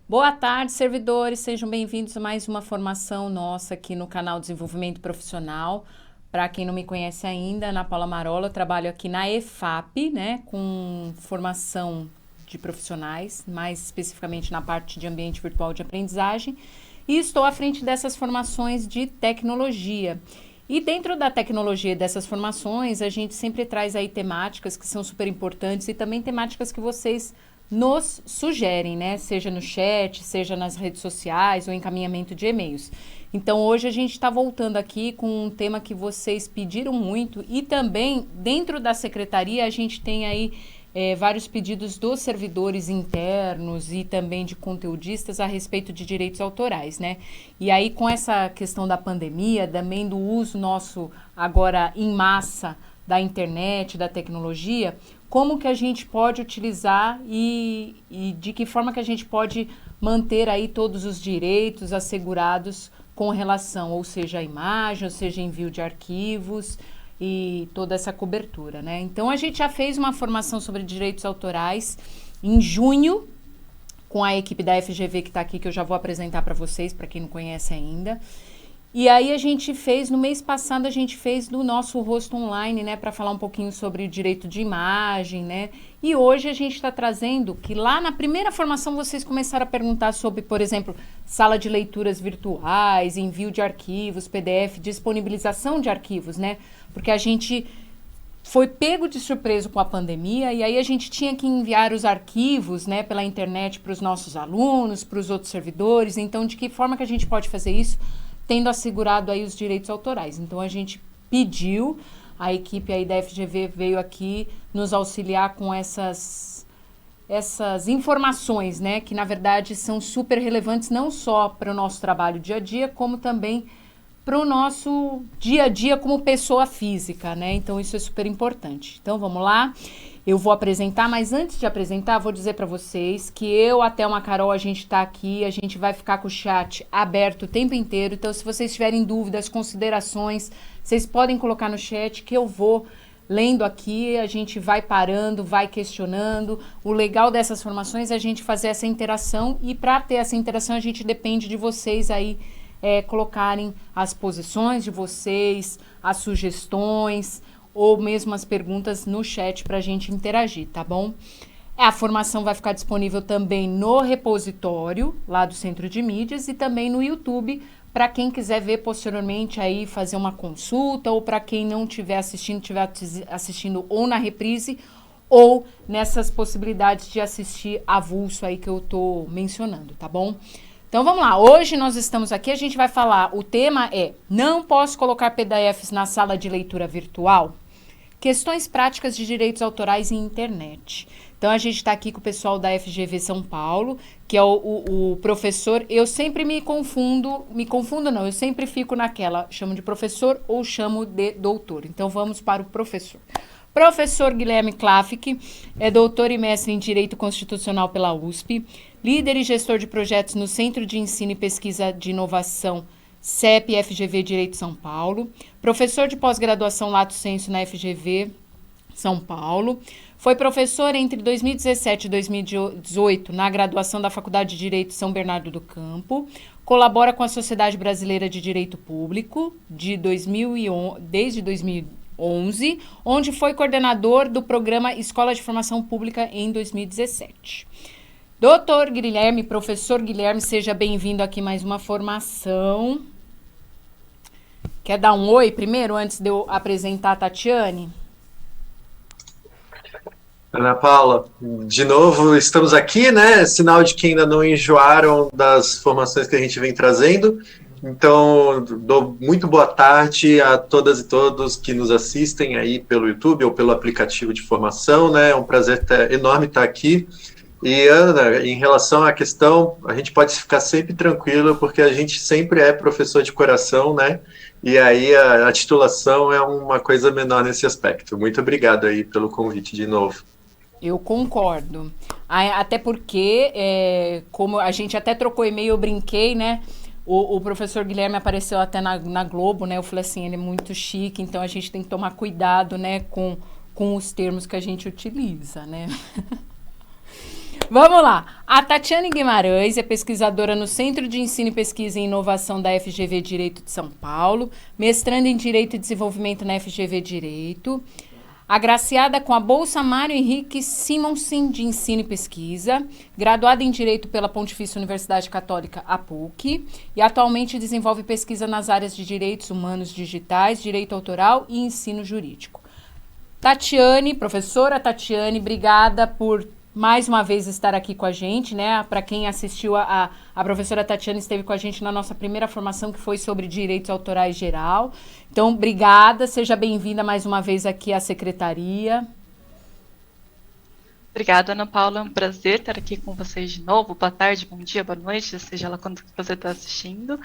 Boa tarde, servidores, sejam bem-vindos a mais uma formação nossa aqui no canal Desenvolvimento Profissional. Para quem não me conhece ainda, Ana Paula Marola, eu trabalho aqui na EFAP, né, com formação de profissionais, mais especificamente na parte de ambiente virtual de aprendizagem, e estou à frente dessas formações de tecnologia. E dentro da tecnologia dessas formações, a gente sempre traz aí temáticas que são super importantes e também temáticas que vocês nos sugerem, né? Seja no chat, seja nas redes sociais ou encaminhamento de e-mails. Então hoje a gente está voltando aqui com um tema que vocês pediram muito e também dentro da secretaria a gente tem aí vários pedidos dos servidores internos e também de conteudistas a respeito de direitos autorais, né? E aí com essa questão da pandemia, também do uso nosso agora em massa da internet, da tecnologia, como que a gente pode utilizar e de que forma que a gente pode manter aí todos os direitos assegurados com relação, ou seja, a imagem, ou seja, envio de arquivos e toda essa cobertura, né? Então a gente já fez uma formação sobre direitos autorais em junho com a equipe da FGV que está aqui, que eu já vou apresentar para vocês, para quem não conhece ainda. E aí a gente fez, no mês passado, a gente fez do nosso rosto online, né, para falar um pouquinho sobre o direito de imagem, né? E hoje a gente está trazendo que lá na primeira formação vocês começaram a perguntar sobre, por exemplo, sala de leituras virtuais, envio de arquivos, PDF, disponibilização de arquivos, né? Porque a gente foi pego de surpresa com a pandemia e aí a gente tinha que enviar os arquivos, né, pela internet para os nossos alunos, para os outros servidores. Então, de que forma que a gente pode fazer isso? Tendo assegurado aí os direitos autorais. Então a gente pediu, a equipe aí da FGV veio aqui nos auxiliar com essas informações, né, que na verdade são super relevantes não só para o nosso trabalho dia a dia, como também para o nosso dia a dia como pessoa física, né? Então isso é super importante. Então vamos lá. Eu vou apresentar, mas antes de apresentar, vou dizer para vocês que eu, a Thelma Carol, a gente está aqui, a gente vai ficar com o chat aberto o tempo inteiro. Então, se vocês tiverem dúvidas, considerações, vocês podem colocar no chat que eu vou lendo aqui, a gente vai parando, vai questionando. O legal dessas formações é a gente fazer essa interação e para ter essa interação a gente depende de vocês aí colocarem as posições de vocês, as sugestões ou mesmo as perguntas no chat para a gente interagir, tá bom? A formação vai ficar disponível também no repositório, lá do Centro de Mídias, e também no YouTube, para quem quiser ver posteriormente aí, fazer uma consulta, ou para quem não estiver assistindo ou na reprise, ou nessas possibilidades de assistir avulso aí que eu tô mencionando, tá bom? Então vamos lá, hoje nós estamos aqui, a gente vai falar, o tema é, não posso colocar PDFs na sala de leitura virtual? Questões práticas de direitos autorais em internet. Então, a gente está aqui com o pessoal da FGV São Paulo, que é o professor. Eu sempre me confundo não, eu sempre fico naquela, chamo de professor ou chamo de doutor. Então, vamos para o professor. Professor Guilherme Klafik é doutor e mestre em Direito Constitucional pela USP, líder e gestor de projetos no Centro de Ensino e Pesquisa de Inovação CEP e FGV Direito São Paulo, professor de pós-graduação Lato Sensu na FGV São Paulo, foi professor entre 2017 e 2018 na graduação da Faculdade de Direito São Bernardo do Campo, colabora com a Sociedade Brasileira de Direito Público desde 2011, onde foi coordenador do programa Escola de Formação Pública em 2017. Doutor Guilherme, professor Guilherme, seja bem-vindo aqui mais uma formação. Quer dar um oi primeiro, antes de eu apresentar a Tatiane? Ana Paula, de novo estamos aqui, né? Sinal de que ainda não enjoaram das formações que a gente vem trazendo. Então, dou muito boa tarde a todas e todos que nos assistem aí pelo YouTube ou pelo aplicativo de formação, né? É um prazer enorme estar aqui. E, Ana, em relação à questão, a gente pode ficar sempre tranquilo, porque a gente sempre é professor de coração, né? E aí a titulação é uma coisa menor nesse aspecto. Muito obrigado aí pelo convite de novo. Eu concordo. Até porque, como a gente até trocou e-mail, eu brinquei, né? O professor Guilherme apareceu até na Globo, né? Eu falei assim, ele é muito chique, então a gente tem que tomar cuidado, né? Com os termos que a gente utiliza, né? Vamos lá. A Tatiane Guimarães é pesquisadora no Centro de Ensino e Pesquisa e Inovação da FGV Direito de São Paulo, mestranda em Direito e Desenvolvimento na FGV Direito, agraciada com a Bolsa Mário Henrique Simonsen de Ensino e Pesquisa, graduada em Direito pela Pontifícia Universidade Católica, a PUC, e atualmente desenvolve pesquisa nas áreas de Direitos Humanos Digitais, Direito Autoral e Ensino Jurídico. Tatiane, professora Tatiane, obrigada por mais uma vez estar aqui com a gente, né? Para quem assistiu, a professora Tatiane esteve com a gente na nossa primeira formação, que foi sobre direitos autorais geral. Então, obrigada, seja bem-vinda mais uma vez aqui à secretaria. Obrigada, Ana Paula, é um prazer estar aqui com vocês de novo. Boa tarde, bom dia, boa noite, seja lá quando você está assistindo.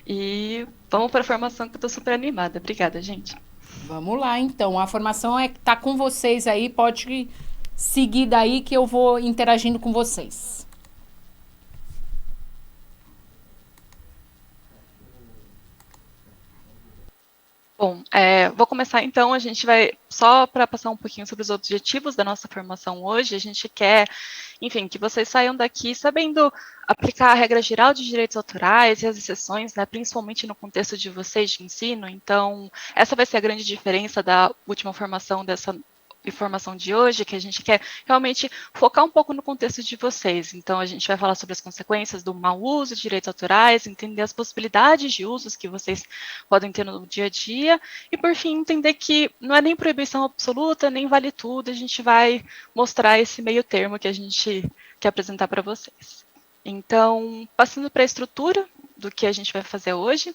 E vamos para a formação, que eu estou super animada. Obrigada, gente. Vamos lá, então. A formação tá com vocês aí, pode seguir daí que eu vou interagindo com vocês. Bom, vou começar então, a gente vai, só para passar um pouquinho sobre os objetivos da nossa formação hoje, a gente quer, enfim, que vocês saiam daqui sabendo aplicar a regra geral de direitos autorais e as exceções, né, principalmente no contexto de vocês de ensino. Então, essa vai ser a grande diferença da última formação dessa informação de hoje, que a gente quer realmente focar um pouco no contexto de vocês. Então, a gente vai falar sobre as consequências do mau uso de direitos autorais, entender as possibilidades de usos que vocês podem ter no dia a dia, e, por fim, entender que não é nem proibição absoluta, nem vale tudo, a gente vai mostrar esse meio termo que a gente quer apresentar para vocês. Então, passando para a estrutura do que a gente vai fazer hoje,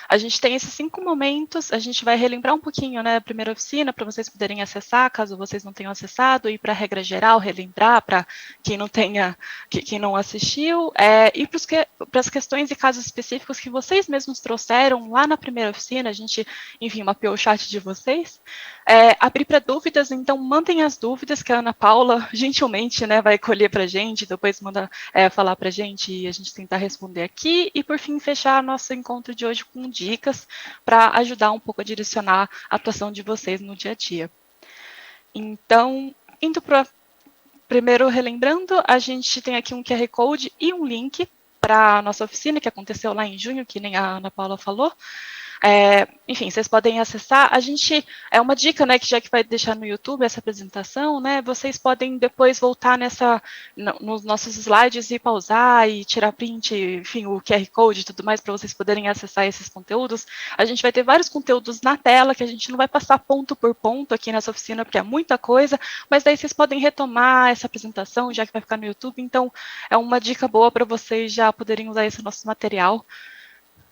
a gente tem esses 5 momentos, a gente vai relembrar um pouquinho, né, a primeira oficina, para vocês poderem acessar, caso vocês não tenham acessado, e para a regra geral, relembrar, para quem não tenha, quem não assistiu, e para as questões e casos específicos que vocês mesmos trouxeram lá na primeira oficina, a gente, enfim, mapeou o chat de vocês, abrir para dúvidas, então mandem as dúvidas que a Ana Paula, gentilmente, né, vai colher para a gente, depois manda falar para a gente e a gente tentar responder aqui, e por fim fechar nosso encontro de hoje com dicas para ajudar um pouco a direcionar a atuação de vocês no dia a dia. Então, indo para primeiro relembrando, a gente tem aqui um QR Code e um link para a nossa oficina, que aconteceu lá em junho, que nem a Ana Paula falou. Enfim, vocês podem acessar. A gente, uma dica, né, que já que vai deixar no YouTube essa apresentação, né, vocês podem depois voltar nos nossos slides e pausar e tirar print, enfim, o QR Code e tudo mais, para vocês poderem acessar esses conteúdos. A gente vai ter vários conteúdos na tela, que a gente não vai passar ponto por ponto aqui nessa oficina, porque é muita coisa, mas daí vocês podem retomar essa apresentação, já que vai ficar no YouTube, então é uma dica boa para vocês já poderem usar esse nosso material,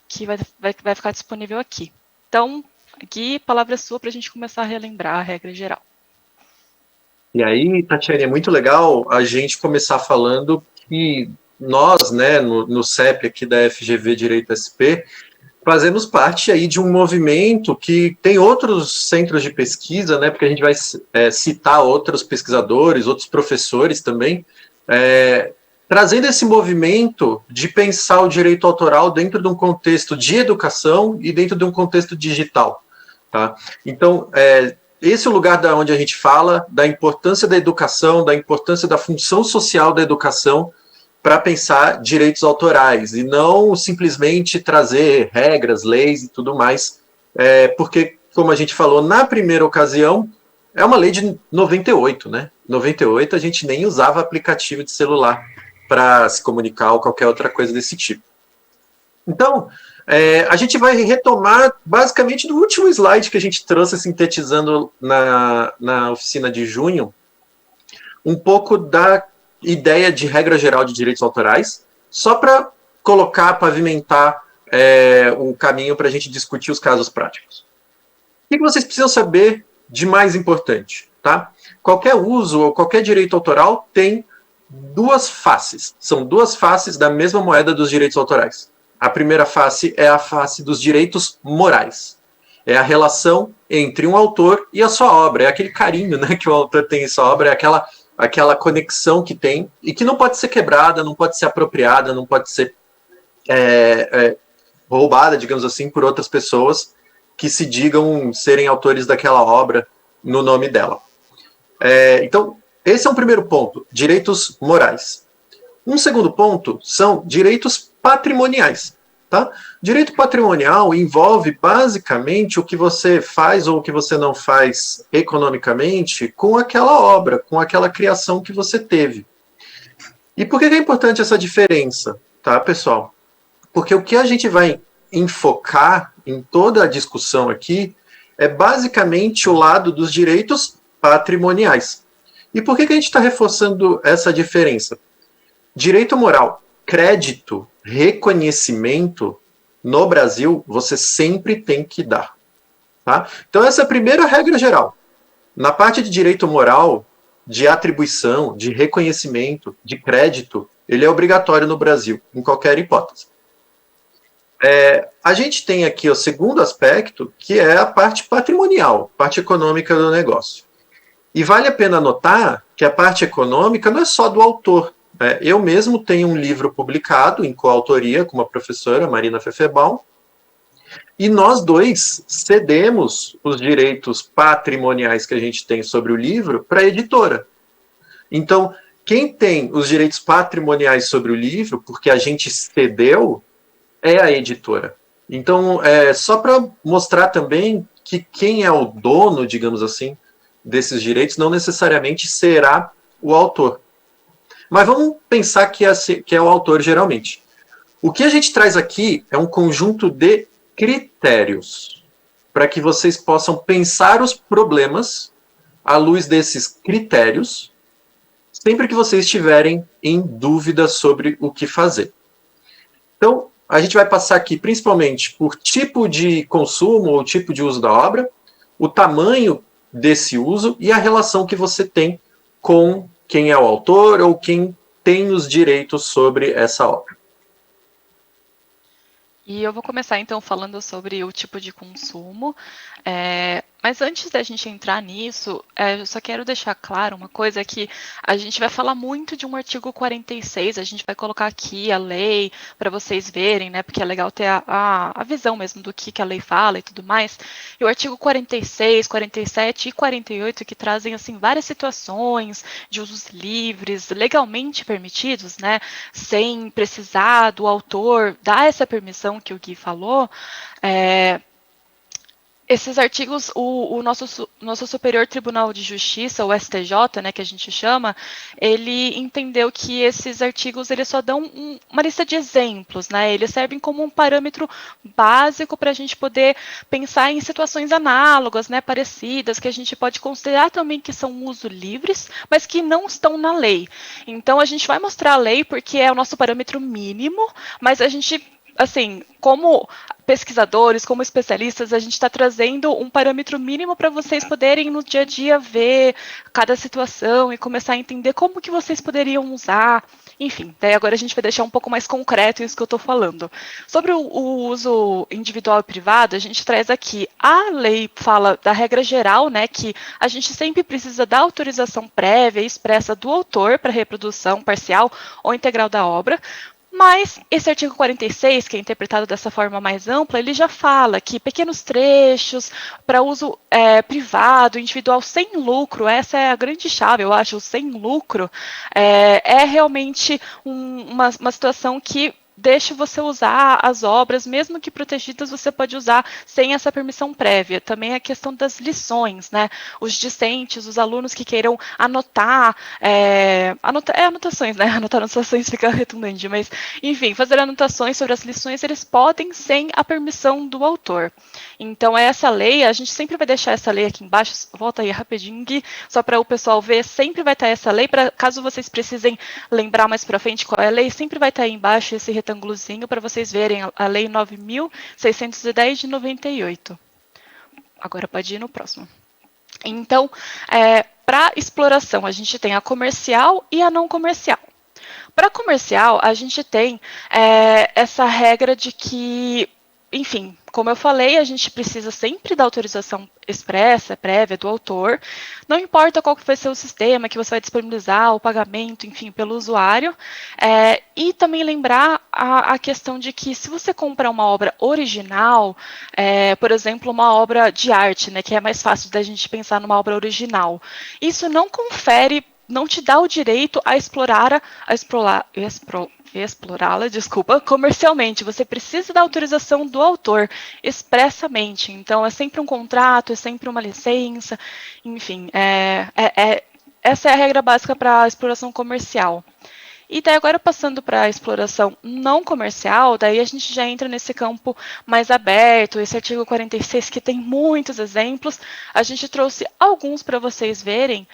que vai ficar disponível aqui. Então, aqui, palavra sua para a gente começar a relembrar a regra geral. E aí, Tatiane, é muito legal a gente começar falando que nós, né, no CEP aqui da FGV Direito SP, fazemos parte aí de um movimento que tem outros centros de pesquisa, né, porque a gente vai citar outros pesquisadores, outros professores também, trazendo esse movimento de pensar o direito autoral dentro de um contexto de educação e dentro de um contexto digital. Tá? Então, esse é o lugar onde a gente fala da importância da educação, da importância da função social da educação para pensar direitos autorais, e não simplesmente trazer regras, leis e tudo mais, porque, como a gente falou na primeira ocasião, é uma lei de 98, né? 98 a gente nem usava aplicativo de celular para se comunicar ou qualquer outra coisa desse tipo. Então, a gente vai retomar basicamente do último slide que a gente trouxe, sintetizando na oficina de junho, um pouco da ideia de regra geral de direitos autorais, só para colocar, pavimentar um caminho para a gente discutir os casos práticos. O que vocês precisam saber de mais importante? Tá? Qualquer uso ou qualquer direito autoral tem duas faces. São duas faces da mesma moeda dos direitos autorais. A primeira face é a face dos direitos morais. É a relação entre um autor e a sua obra. É aquele carinho, né, que o autor tem em sua obra, é aquela conexão que tem e que não pode ser quebrada, não pode ser apropriada, não pode ser roubada, digamos assim, por outras pessoas que se digam serem autores daquela obra no nome dela. Então, esse é um primeiro ponto, direitos morais. Um segundo ponto são direitos patrimoniais. Tá? Direito patrimonial envolve basicamente o que você faz ou o que você não faz economicamente com aquela obra, com aquela criação que você teve. E por que é importante essa diferença, tá, pessoal? Porque o que a gente vai enfocar em toda a discussão aqui é basicamente o lado dos direitos patrimoniais. E por que a gente está reforçando essa diferença? Direito moral, crédito, reconhecimento, no Brasil, você sempre tem que dar. Tá? Então, essa é a primeira regra geral. Na parte de direito moral, de atribuição, de reconhecimento, de crédito, ele é obrigatório no Brasil, em qualquer hipótese. A gente tem aqui o segundo aspecto, que é a parte patrimonial, parte econômica do negócio. E vale a pena notar que a parte econômica não é só do autor. Eu mesmo tenho um livro publicado em coautoria com uma professora, Marina Fefebaum, e nós dois cedemos os direitos patrimoniais que a gente tem sobre o livro para a editora. Então, quem tem os direitos patrimoniais sobre o livro, porque a gente cedeu, é a editora. Então, só para mostrar também que quem é o dono, digamos assim, desses direitos, não necessariamente será o autor. Mas vamos pensar que é o autor geralmente. O que a gente traz aqui é um conjunto de critérios para que vocês possam pensar os problemas à luz desses critérios, sempre que vocês estiverem em dúvida sobre o que fazer. Então, a gente vai passar aqui principalmente por tipo de consumo ou tipo de uso da obra, o tamanho desse uso e a relação que você tem com quem é o autor ou quem tem os direitos sobre essa obra. E eu vou começar, então, falando sobre o tipo de consumo. Mas antes da gente entrar nisso, eu só quero deixar claro uma coisa, que a gente vai falar muito de um artigo 46, a gente vai colocar aqui a lei para vocês verem, né? Porque é legal ter a visão mesmo do que a lei fala e tudo mais. E o artigo 46, 47 e 48, que trazem, assim, várias situações de usos livres, legalmente permitidos, né? Sem precisar do autor dar essa permissão que o Gui falou. Esses artigos, o nosso Superior Tribunal de Justiça, o STJ, né, que a gente chama, ele entendeu que esses artigos eles só dão uma lista de exemplos, né? Eles servem como um parâmetro básico para a gente poder pensar em situações análogas, né, parecidas, que a gente pode considerar também que são uso livres, mas que não estão na lei. Então, a gente vai mostrar a lei porque é o nosso parâmetro mínimo, mas a gente, assim, como pesquisadores, como especialistas, a gente está trazendo um parâmetro mínimo para vocês poderem no dia a dia ver cada situação e começar a entender como que vocês poderiam usar. Enfim, daí agora a gente vai deixar um pouco mais concreto isso que eu estou falando. Sobre o uso individual e privado, a gente traz aqui, a lei fala da regra geral, né, que a gente sempre precisa da autorização prévia e expressa do autor para reprodução parcial ou integral da obra. Mas esse artigo 46, que é interpretado dessa forma mais ampla, ele já fala que pequenos trechos para uso privado, individual, sem lucro, essa é a grande chave, eu acho, o sem lucro, é realmente uma situação que deixa você usar as obras, mesmo que protegidas, você pode usar sem essa permissão prévia. Também a questão das lições, né? Os discentes, os alunos que queiram anotar, anotações, né? Anotar anotações fica redundante, mas, enfim, fazer anotações sobre as lições, eles podem sem a permissão do autor. Então, essa lei, a gente sempre vai deixar essa lei aqui embaixo, volta aí rapidinho, Gui, só para o pessoal ver, sempre vai estar essa lei, para caso vocês precisem lembrar mais para frente qual é a lei, sempre vai estar aí embaixo esse retângulozinho para vocês verem a lei 9.610 de 98. Agora pode ir no próximo. Então, para exploração, a gente tem a comercial e a não comercial. Para comercial, a gente tem essa regra de que, enfim, como eu falei, a gente precisa sempre da autorização expressa, prévia do autor. Não importa qual que vai ser o sistema que você vai disponibilizar, o pagamento, enfim, pelo usuário. E também lembrar a questão de que se você comprar uma obra original, por exemplo, uma obra de arte, né, que é mais fácil da gente pensar numa obra original, isso não confere não te dá o direito a explorá-la, desculpa, comercialmente. Você precisa da autorização do autor expressamente. Então, é sempre um contrato, é sempre uma licença, enfim, essa é a regra básica para a exploração comercial. E daí agora passando para a exploração não comercial, daí a gente já entra nesse campo mais aberto, esse artigo 46 que tem muitos exemplos, a gente trouxe alguns para vocês verem,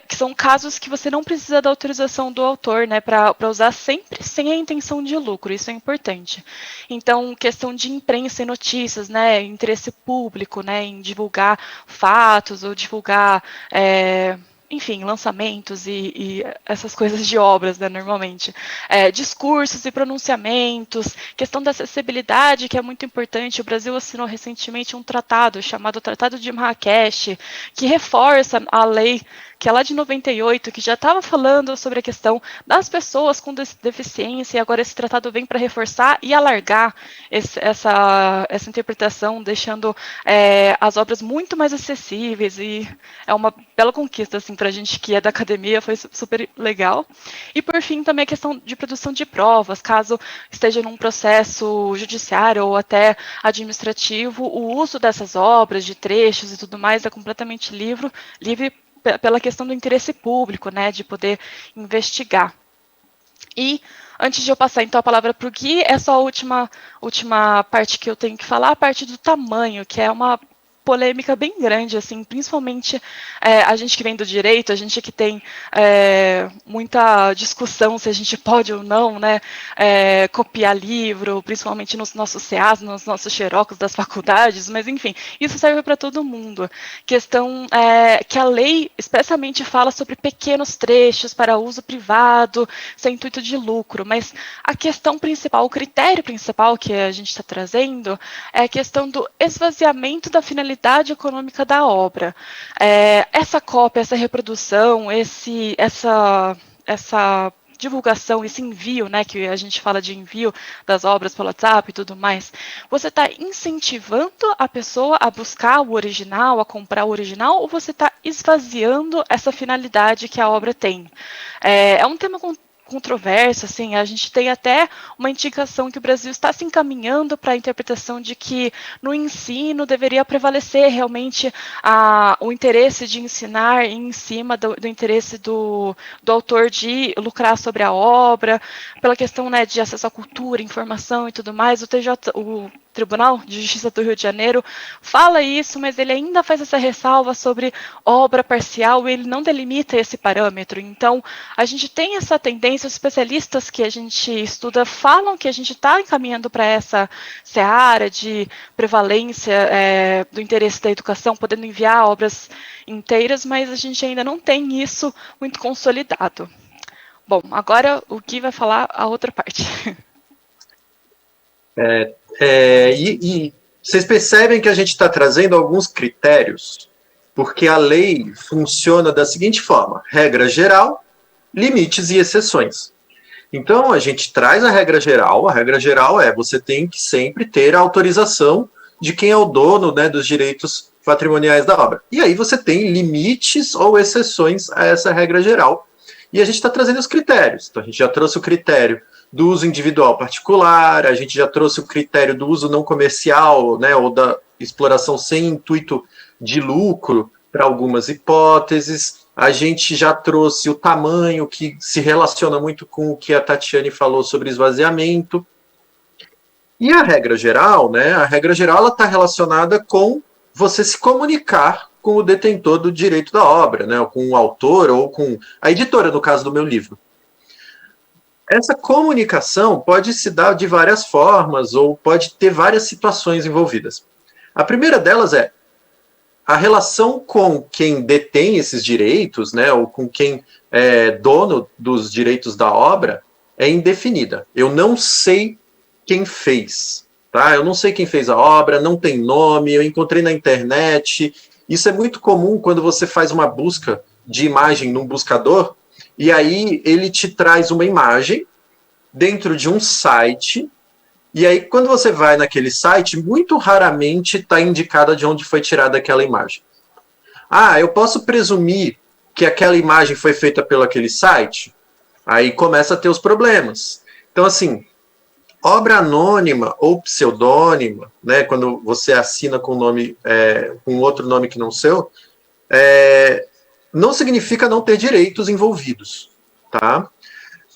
que são casos que você não precisa da autorização do autor, né, para usar sempre sem a intenção de lucro, isso é importante. Então, questão de imprensa e notícias, né, interesse público, né, em divulgar fatos ou divulgar... enfim, lançamentos e essas coisas de obras, né, normalmente. Discursos e pronunciamentos, questão da acessibilidade, que é muito importante. O Brasil assinou recentemente um tratado chamado Tratado de Marrakech, que reforça a lei que é lá de 98, que já estava falando sobre a questão das pessoas com deficiência, e agora esse tratado vem para reforçar e alargar essa interpretação, deixando as obras muito mais acessíveis, e é uma bela conquista assim, para a gente que é da academia, foi super legal. E por fim, também a questão de produção de provas, caso esteja num processo judiciário ou até administrativo, o uso dessas obras, de trechos e tudo mais, é completamente livre pela questão do interesse público, né, de poder investigar. E, antes de eu passar, então, a palavra para o Gui, essa última parte que eu tenho que falar, a parte do tamanho, que é uma polêmica bem grande, assim, principalmente a gente que vem do direito, a gente que tem muita discussão se a gente pode ou não, né, copiar livro, principalmente nos nossos CAs, nos nossos xerox das faculdades, mas enfim, isso serve para todo mundo. Questão que a lei expressamente fala sobre pequenos trechos para uso privado, sem intuito de lucro, mas a questão principal, o critério principal que a gente está trazendo é a questão do esvaziamento da finalidade econômica da obra. Essa cópia, essa reprodução, essa divulgação, esse envio, né, que a gente fala de envio das obras pelo WhatsApp e tudo mais, você está incentivando a pessoa a buscar o original, a comprar o original, ou você está esvaziando essa finalidade que a obra tem? É um tema controverso, assim, a gente tem até uma indicação que o Brasil está se encaminhando para a interpretação de que no ensino deveria prevalecer realmente o interesse de ensinar em cima do interesse do autor de lucrar sobre a obra, pela questão, né, de acesso à cultura, informação e tudo mais. O Tribunal de Justiça do Rio de Janeiro fala isso, mas ele ainda faz essa ressalva sobre obra parcial e ele não delimita esse parâmetro. Então, a gente tem essa tendência, os especialistas que a gente estuda falam que a gente está encaminhando para essa seara de prevalência do interesse da educação, podendo enviar obras inteiras, mas a gente ainda não tem isso muito consolidado. Bom, agora o Gui vai falar a outra parte. E vocês percebem que a gente está trazendo alguns critérios, porque a lei funciona da seguinte forma: regra geral, limites e exceções. Então, a gente traz a regra geral você tem que sempre ter a autorização de quem é o dono, né, dos direitos patrimoniais da obra. E aí você tem limites ou exceções a essa regra geral. E a gente está trazendo os critérios. Então, a gente já trouxe o critério do uso individual particular, a gente já trouxe o critério do uso não comercial, né, ou da exploração sem intuito de lucro para algumas hipóteses. A gente já trouxe o tamanho, que se relaciona muito com o que a Tatiane falou sobre esvaziamento. E a regra geral, né, ela está relacionada com você se comunicar com o detentor do direito da obra, né, ou com o autor ou com a editora, no caso do meu livro. Essa comunicação pode se dar de várias formas ou pode ter várias situações envolvidas. A primeira delas é a relação com quem detém esses direitos, né, ou com quem é dono dos direitos da obra, é indefinida. Eu não sei quem fez, tá? Eu não sei quem fez a obra, não tem nome, eu encontrei na internet. Isso é muito comum quando você faz uma busca de imagem num buscador, e aí ele te traz uma imagem dentro de um site, e aí quando você vai naquele site, muito raramente está indicada de onde foi tirada aquela imagem. Eu posso presumir que aquela imagem foi feita pelo aquele site? Aí começa a ter os problemas. Então, assim, obra anônima ou pseudônima, né, quando você assina com nome, com outro nome que não seu, não significa não ter direitos envolvidos, tá?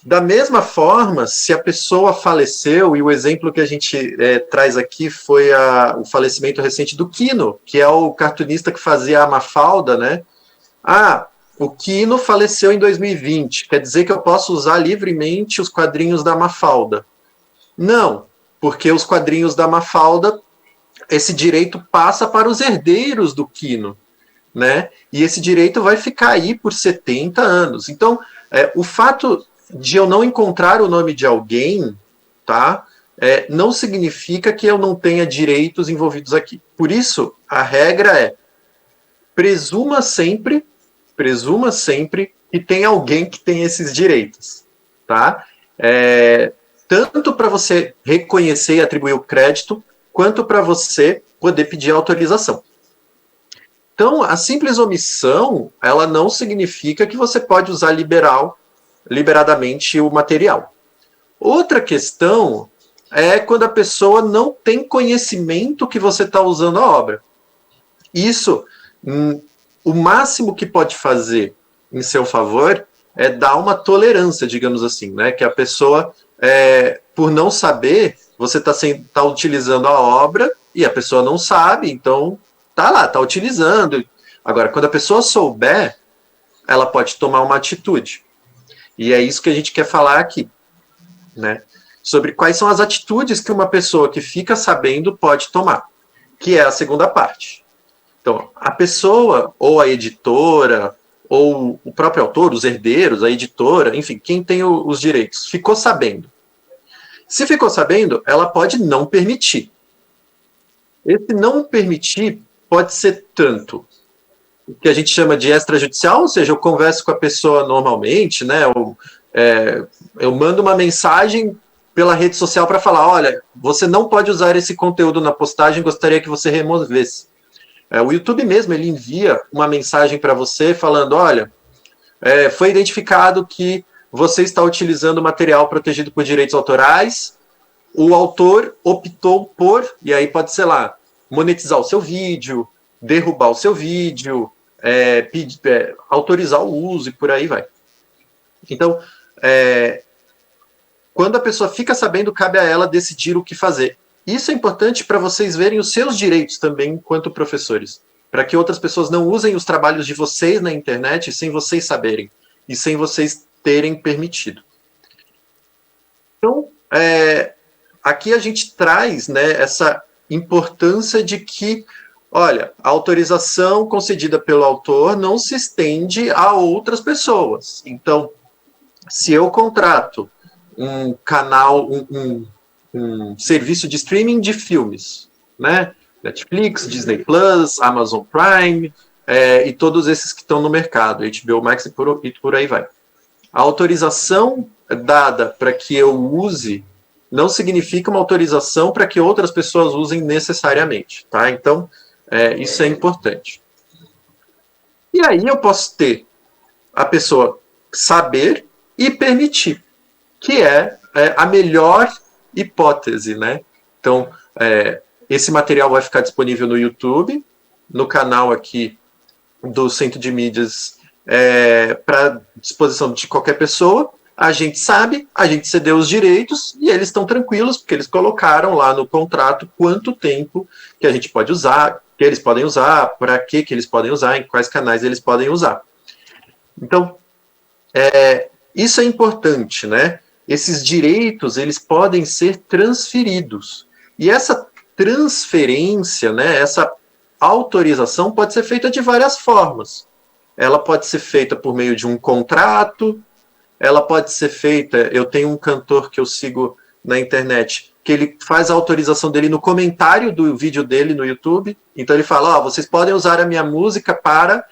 Da mesma forma, se a pessoa faleceu, e o exemplo que a gente traz aqui foi o falecimento recente do Quino, que é o cartunista que fazia a Mafalda, né? O Quino faleceu em 2020, quer dizer que eu posso usar livremente os quadrinhos da Mafalda? Não, porque os quadrinhos da Mafalda, esse direito passa para os herdeiros do Quino, né? E esse direito vai ficar aí por 70 anos. Então, o fato de eu não encontrar o nome de alguém, tá? Não significa que eu não tenha direitos envolvidos aqui. Por isso, a regra é presuma sempre que tem alguém que tem esses direitos, tá? Tanto para você reconhecer e atribuir o crédito, quanto para você poder pedir autorização. Então, a simples omissão, ela não significa que você pode usar liberadamente o material. Outra questão é quando a pessoa não tem conhecimento que você está usando a obra. Isso, o máximo que pode fazer em seu favor é dar uma tolerância, digamos assim, né? Que a pessoa, por não saber, você está utilizando a obra e a pessoa não sabe, então está utilizando. Agora, quando a pessoa souber, ela pode tomar uma atitude. E é isso que a gente quer falar aqui, né? Sobre quais são as atitudes que uma pessoa que fica sabendo pode tomar, que é a segunda parte. Então, a pessoa, ou a editora, ou o próprio autor, os herdeiros, a editora, enfim, quem tem os direitos, ficou sabendo. Se ficou sabendo, ela pode não permitir. Esse não permitir pode ser tanto o que a gente chama de extrajudicial, ou seja, eu converso com a pessoa normalmente, né? Eu mando uma mensagem pela rede social para falar, olha, você não pode usar esse conteúdo na postagem, gostaria que você removesse. O YouTube mesmo, ele envia uma mensagem para você falando, olha, foi identificado que você está utilizando material protegido por direitos autorais, o autor optou por, e aí pode ser lá, monetizar o seu vídeo, derrubar o seu vídeo, autorizar o uso e por aí vai. Então, quando a pessoa fica sabendo, cabe a ela decidir o que fazer. Isso é importante para vocês verem os seus direitos também enquanto professores, para que outras pessoas não usem os trabalhos de vocês na internet sem vocês saberem e sem vocês terem permitido. Então, aqui a gente traz, né, essa importância de que, olha, a autorização concedida pelo autor não se estende a outras pessoas. Então, se eu contrato um canal, um serviço de streaming de filmes, né? Netflix, Disney Plus, Amazon Prime, e todos esses que estão no mercado, HBO Max e por aí vai. A autorização dada para que eu use não significa uma autorização para que outras pessoas usem necessariamente, tá? Então, isso é importante. E aí eu posso ter a pessoa saber e permitir, que é a melhor hipótese, né? Então, esse material vai ficar disponível no YouTube, no canal aqui do Centro de Mídias, para disposição de qualquer pessoa. A gente sabe, a gente cedeu os direitos e eles estão tranquilos, porque eles colocaram lá no contrato quanto tempo que a gente pode usar, que eles podem usar, para que eles podem usar, em quais canais eles podem usar. Então, isso é importante, né? Esses direitos, eles podem ser transferidos. E essa transferência, né, essa autorização pode ser feita de várias formas. Ela pode ser feita por meio de um contrato, ela pode ser feita, eu tenho um cantor que eu sigo na internet, que ele faz a autorização dele no comentário do vídeo dele no YouTube, então ele fala, vocês podem usar a minha música para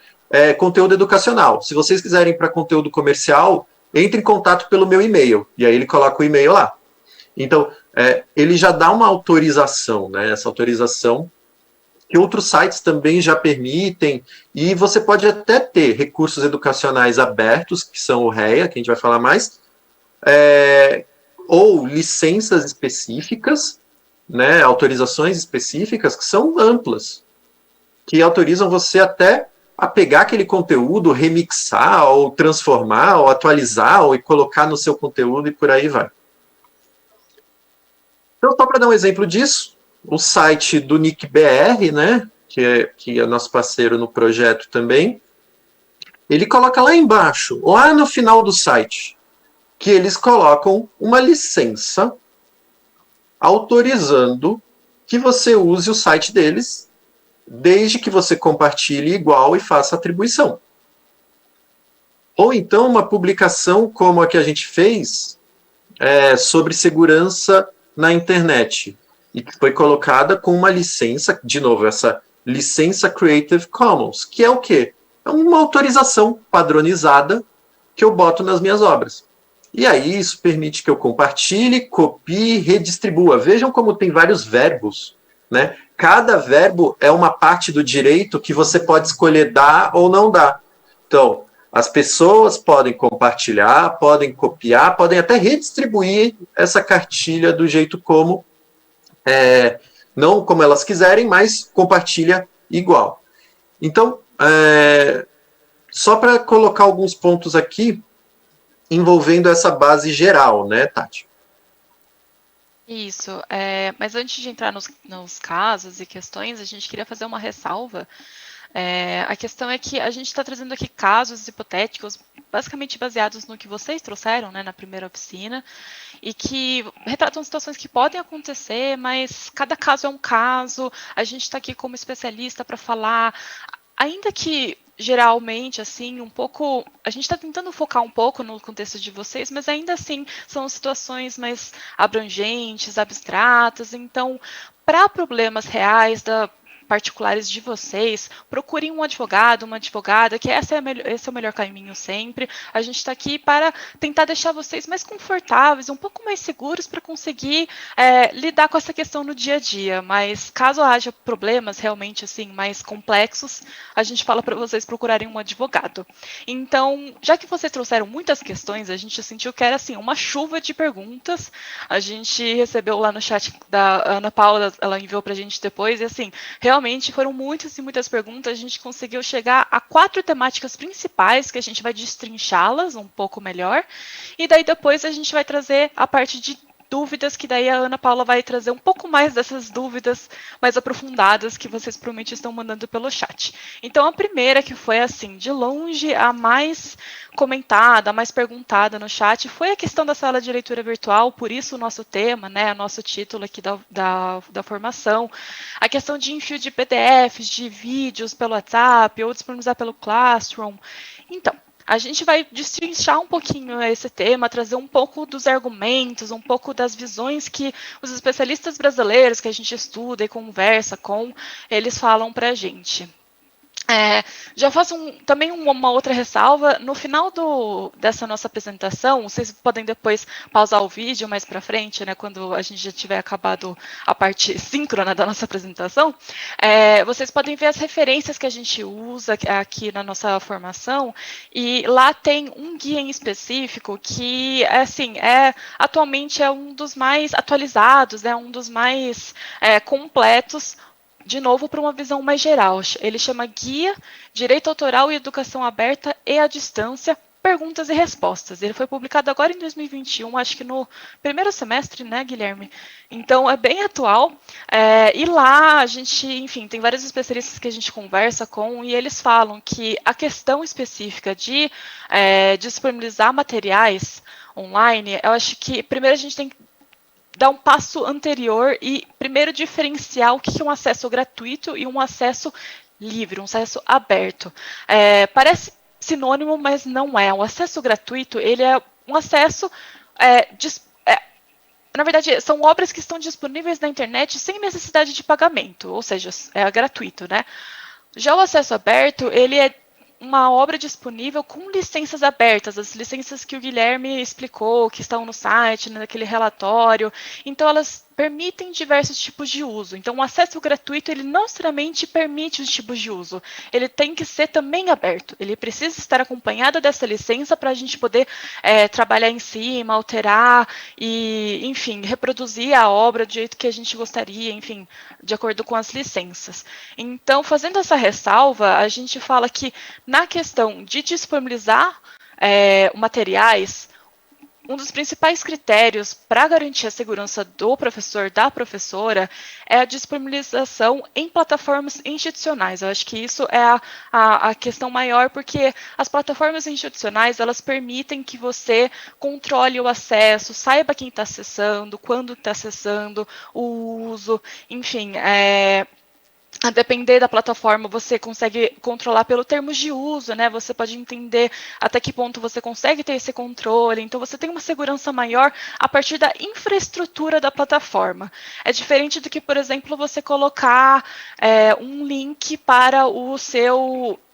conteúdo educacional. Se vocês quiserem para conteúdo comercial, entre em contato pelo meu e-mail, e aí ele coloca o e-mail lá. Então, ele já dá uma autorização, né? Essa autorização que outros sites também já permitem, e você pode até ter recursos educacionais abertos, que são o REA, que a gente vai falar mais, ou licenças específicas, né, autorizações específicas que são amplas, que autorizam você até a pegar aquele conteúdo, remixar, ou transformar, ou atualizar, ou colocar no seu conteúdo e por aí vai. Então, só para dar um exemplo disso, o site do NICBR, né, que é nosso parceiro no projeto também, ele coloca lá embaixo, lá no final do site, que eles colocam uma licença autorizando que você use o site deles, desde que você compartilhe igual e faça atribuição. Ou então uma publicação como a que a gente fez sobre segurança na internet, e que foi colocada com uma licença, de novo, essa licença Creative Commons, que é o quê? É uma autorização padronizada que eu boto nas minhas obras. E aí isso permite que eu compartilhe, copie, redistribua. Vejam como tem vários verbos, né? Cada verbo é uma parte do direito que você pode escolher dar ou não dar. Então, as pessoas podem compartilhar, podem copiar, podem até redistribuir essa cartilha do jeito como, não como elas quiserem, mas compartilha igual. Então, só para colocar alguns pontos aqui, envolvendo essa base geral, né, Tati? Isso, mas antes de entrar nos casos e questões, a gente queria fazer uma ressalva. A questão é que a gente está trazendo aqui casos hipotéticos, basicamente baseados no que vocês trouxeram, né, na primeira oficina, e que retratam situações que podem acontecer, mas cada caso é um caso, a gente está aqui como especialista para falar, ainda que geralmente, assim, um pouco, a gente está tentando focar um pouco no contexto de vocês, mas ainda assim são situações mais abrangentes, abstratas, então, para problemas reais particulares de vocês, procurem um advogado, uma advogada, que esse é o melhor caminho sempre. A gente está aqui para tentar deixar vocês mais confortáveis, um pouco mais seguros para conseguir lidar com essa questão no dia a dia. Mas caso haja problemas realmente assim mais complexos, a gente fala para vocês procurarem um advogado. Então, já que vocês trouxeram muitas questões, a gente sentiu que era assim uma chuva de perguntas. A gente recebeu lá no chat da Ana Paula, ela enviou para a gente depois, e assim, realmente foram muitas e muitas perguntas, a gente conseguiu chegar a 4 temáticas principais, que a gente vai destrinchá-las um pouco melhor, e daí depois a gente vai trazer a parte de dúvidas, que daí a Ana Paula vai trazer um pouco mais dessas dúvidas mais aprofundadas que vocês provavelmente estão mandando pelo chat. Então a primeira, que foi assim, de longe a mais comentada, a mais perguntada no chat, foi a questão da sala de leitura virtual, por isso o nosso tema, né, o nosso título aqui da formação, a questão de envio de PDFs, de vídeos pelo WhatsApp ou disponibilizar pelo Classroom. Então, a gente vai destrinchar um pouquinho esse tema, trazer um pouco dos argumentos, um pouco das visões que os especialistas brasileiros que a gente estuda e conversa com, eles falam para a gente. Já faço também uma outra ressalva. No final dessa nossa apresentação, vocês podem depois pausar o vídeo mais para frente, né, quando a gente já tiver acabado a parte síncrona da nossa apresentação, vocês podem ver as referências que a gente usa aqui na nossa formação, e lá tem um guia em específico que, assim, atualmente é um dos mais atualizados, um dos mais completos, de novo, para uma visão mais geral. Ele chama Guia, Direito Autoral e Educação Aberta e à Distância, Perguntas e Respostas. Ele foi publicado agora em 2021, acho que no primeiro semestre, né, Guilherme? Então, é bem atual. E lá, a gente, enfim, tem vários especialistas que a gente conversa com, e eles falam que a questão específica de disponibilizar materiais online, eu acho que, primeiro, a gente tem que dar um passo anterior e primeiro diferenciar o que é um acesso gratuito e um acesso livre, um acesso aberto. Parece sinônimo, mas não é. O acesso gratuito, ele é um acesso... na verdade, são obras que estão disponíveis na internet sem necessidade de pagamento, ou seja, é gratuito, né? Já o acesso aberto, ele é uma obra disponível com licenças abertas, as licenças que o Guilherme explicou, que estão no site, naquele relatório. Então, elas permitem diversos tipos de uso. Então, o acesso gratuito, ele não necessariamente permite os tipos de uso. Ele tem que ser também aberto. Ele precisa estar acompanhado dessa licença para a gente poder trabalhar em cima, alterar e, enfim, reproduzir a obra do jeito que a gente gostaria, enfim, de acordo com as licenças. Então, fazendo essa ressalva, a gente fala que na questão de disponibilizar materiais, um dos principais critérios para garantir a segurança do professor, da professora, é a disponibilização em plataformas institucionais. Eu acho que isso é a questão maior, porque as plataformas institucionais, elas permitem que você controle o acesso, saiba quem está acessando, quando está acessando, o uso, enfim, a depender da plataforma, você consegue controlar pelo termos de uso, né? Você pode entender até que ponto você consegue ter esse controle. Então, você tem uma segurança maior a partir da infraestrutura da plataforma. É diferente do que, por exemplo, você colocar um link para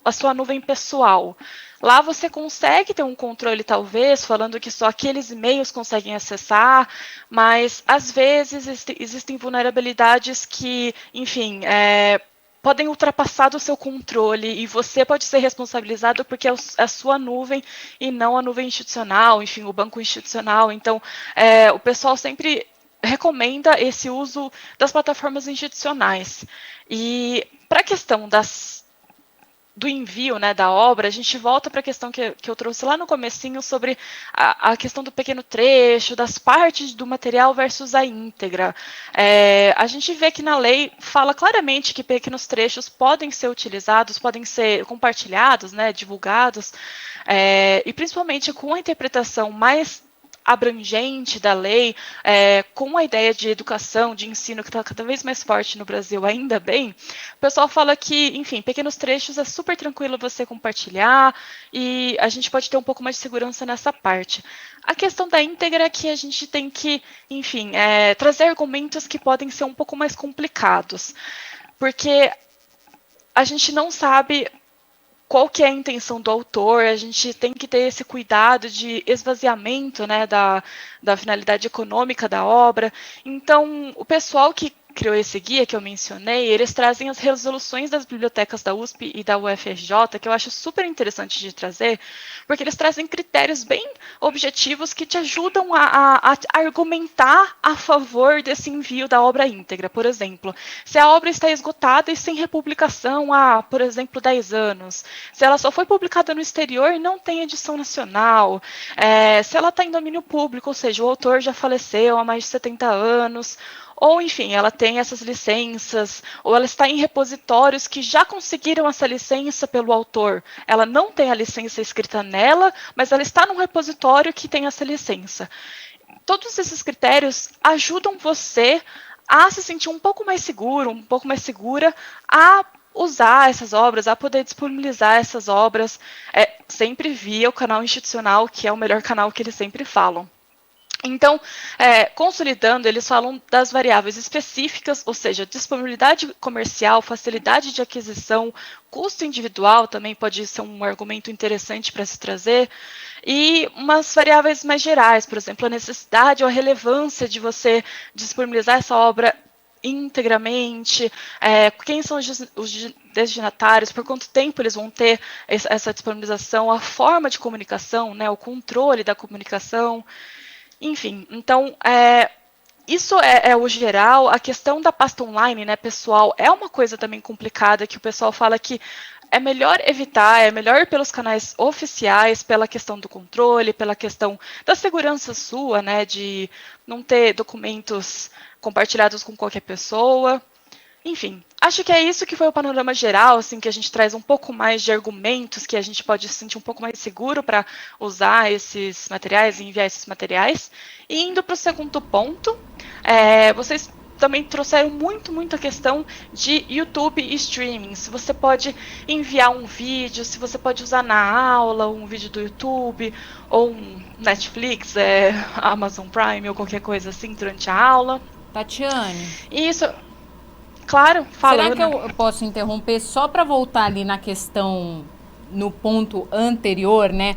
a sua nuvem pessoal. Lá você consegue ter um controle, talvez, falando que só aqueles e-mails conseguem acessar, mas, às vezes, existem vulnerabilidades que, enfim, podem ultrapassar o seu controle e você pode ser responsabilizado porque é a sua nuvem e não a nuvem institucional, enfim, o banco institucional. Então, o pessoal sempre recomenda esse uso das plataformas institucionais. E para a questão do envio, né, da obra, a gente volta para a questão que eu trouxe lá no comecinho sobre a questão do pequeno trecho, das partes do material versus a íntegra. A gente vê que na lei fala claramente que pequenos trechos podem ser utilizados, podem ser compartilhados, né, divulgados, e principalmente com a interpretação mais abrangente da lei, com a ideia de educação, de ensino, que está cada vez mais forte no Brasil, ainda bem, o pessoal fala que, enfim, pequenos trechos é super tranquilo você compartilhar e a gente pode ter um pouco mais de segurança nessa parte. A questão da íntegra é que a gente tem que, enfim, trazer argumentos que podem ser um pouco mais complicados, porque a gente não sabe qual que é a intenção do autor, a gente tem que ter esse cuidado de esvaziamento, né, da finalidade econômica da obra. Então, o pessoal que criou esse guia que eu mencionei, eles trazem as resoluções das bibliotecas da USP e da UFRJ, que eu acho super interessante de trazer, porque eles trazem critérios bem objetivos que te ajudam a argumentar a favor desse envio da obra íntegra. Por exemplo, se a obra está esgotada e sem republicação há, por exemplo, 10 anos, se ela só foi publicada no exterior e não tem edição nacional, se ela está em domínio público, ou seja, o autor já faleceu há mais de 70 anos, ou, enfim, ela tem essas licenças, ou ela está em repositórios que já conseguiram essa licença pelo autor. Ela não tem a licença escrita nela, mas ela está num repositório que tem essa licença. Todos esses critérios ajudam você a se sentir um pouco mais seguro, um pouco mais segura, a usar essas obras, a poder disponibilizar essas obras, sempre via o canal institucional, que é o melhor canal que eles sempre falam. Então, consolidando, eles falam das variáveis específicas, ou seja, disponibilidade comercial, facilidade de aquisição, custo individual também pode ser um argumento interessante para se trazer, e umas variáveis mais gerais, por exemplo, a necessidade ou a relevância de você disponibilizar essa obra integramente, quem são os destinatários, por quanto tempo eles vão ter essa disponibilização, a forma de comunicação, né, o controle da comunicação. Enfim, então, isso é o geral. A questão da pasta online, né, pessoal, é uma coisa também complicada, que o pessoal fala que é melhor evitar, é melhor ir pelos canais oficiais, pela questão do controle, pela questão da segurança sua, né, de não ter documentos compartilhados com qualquer pessoa. Enfim, acho que é isso que foi o panorama geral, assim, que a gente traz um pouco mais de argumentos, que a gente pode se sentir um pouco mais seguro para usar esses materiais e enviar esses materiais. E indo para o segundo ponto, vocês também trouxeram muito a questão de YouTube e streaming. Se você pode enviar um vídeo, se você pode usar na aula um vídeo do YouTube, ou um Netflix, Amazon Prime ou qualquer coisa assim durante a aula. Tatiane. Isso. Claro, fala. Será que eu posso interromper só para voltar ali na questão, no ponto anterior, né?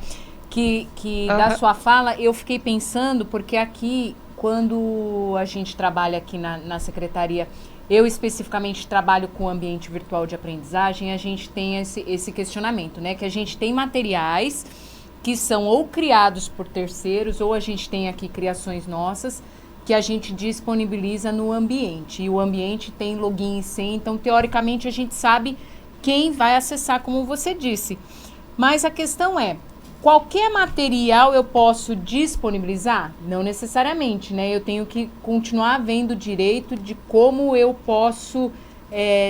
Que da sua fala eu fiquei pensando, porque aqui quando a gente trabalha aqui na secretaria, eu especificamente trabalho com ambiente virtual de aprendizagem, a gente tem esse questionamento, né? Que a gente tem materiais que são ou criados por terceiros, ou a gente tem aqui criações nossas, que a gente disponibiliza no ambiente. E o ambiente tem login e senha, então, teoricamente, a gente sabe quem vai acessar, como você disse. Mas a questão é, qualquer material eu posso disponibilizar? Não necessariamente, né? Eu tenho que continuar vendo direito de como eu posso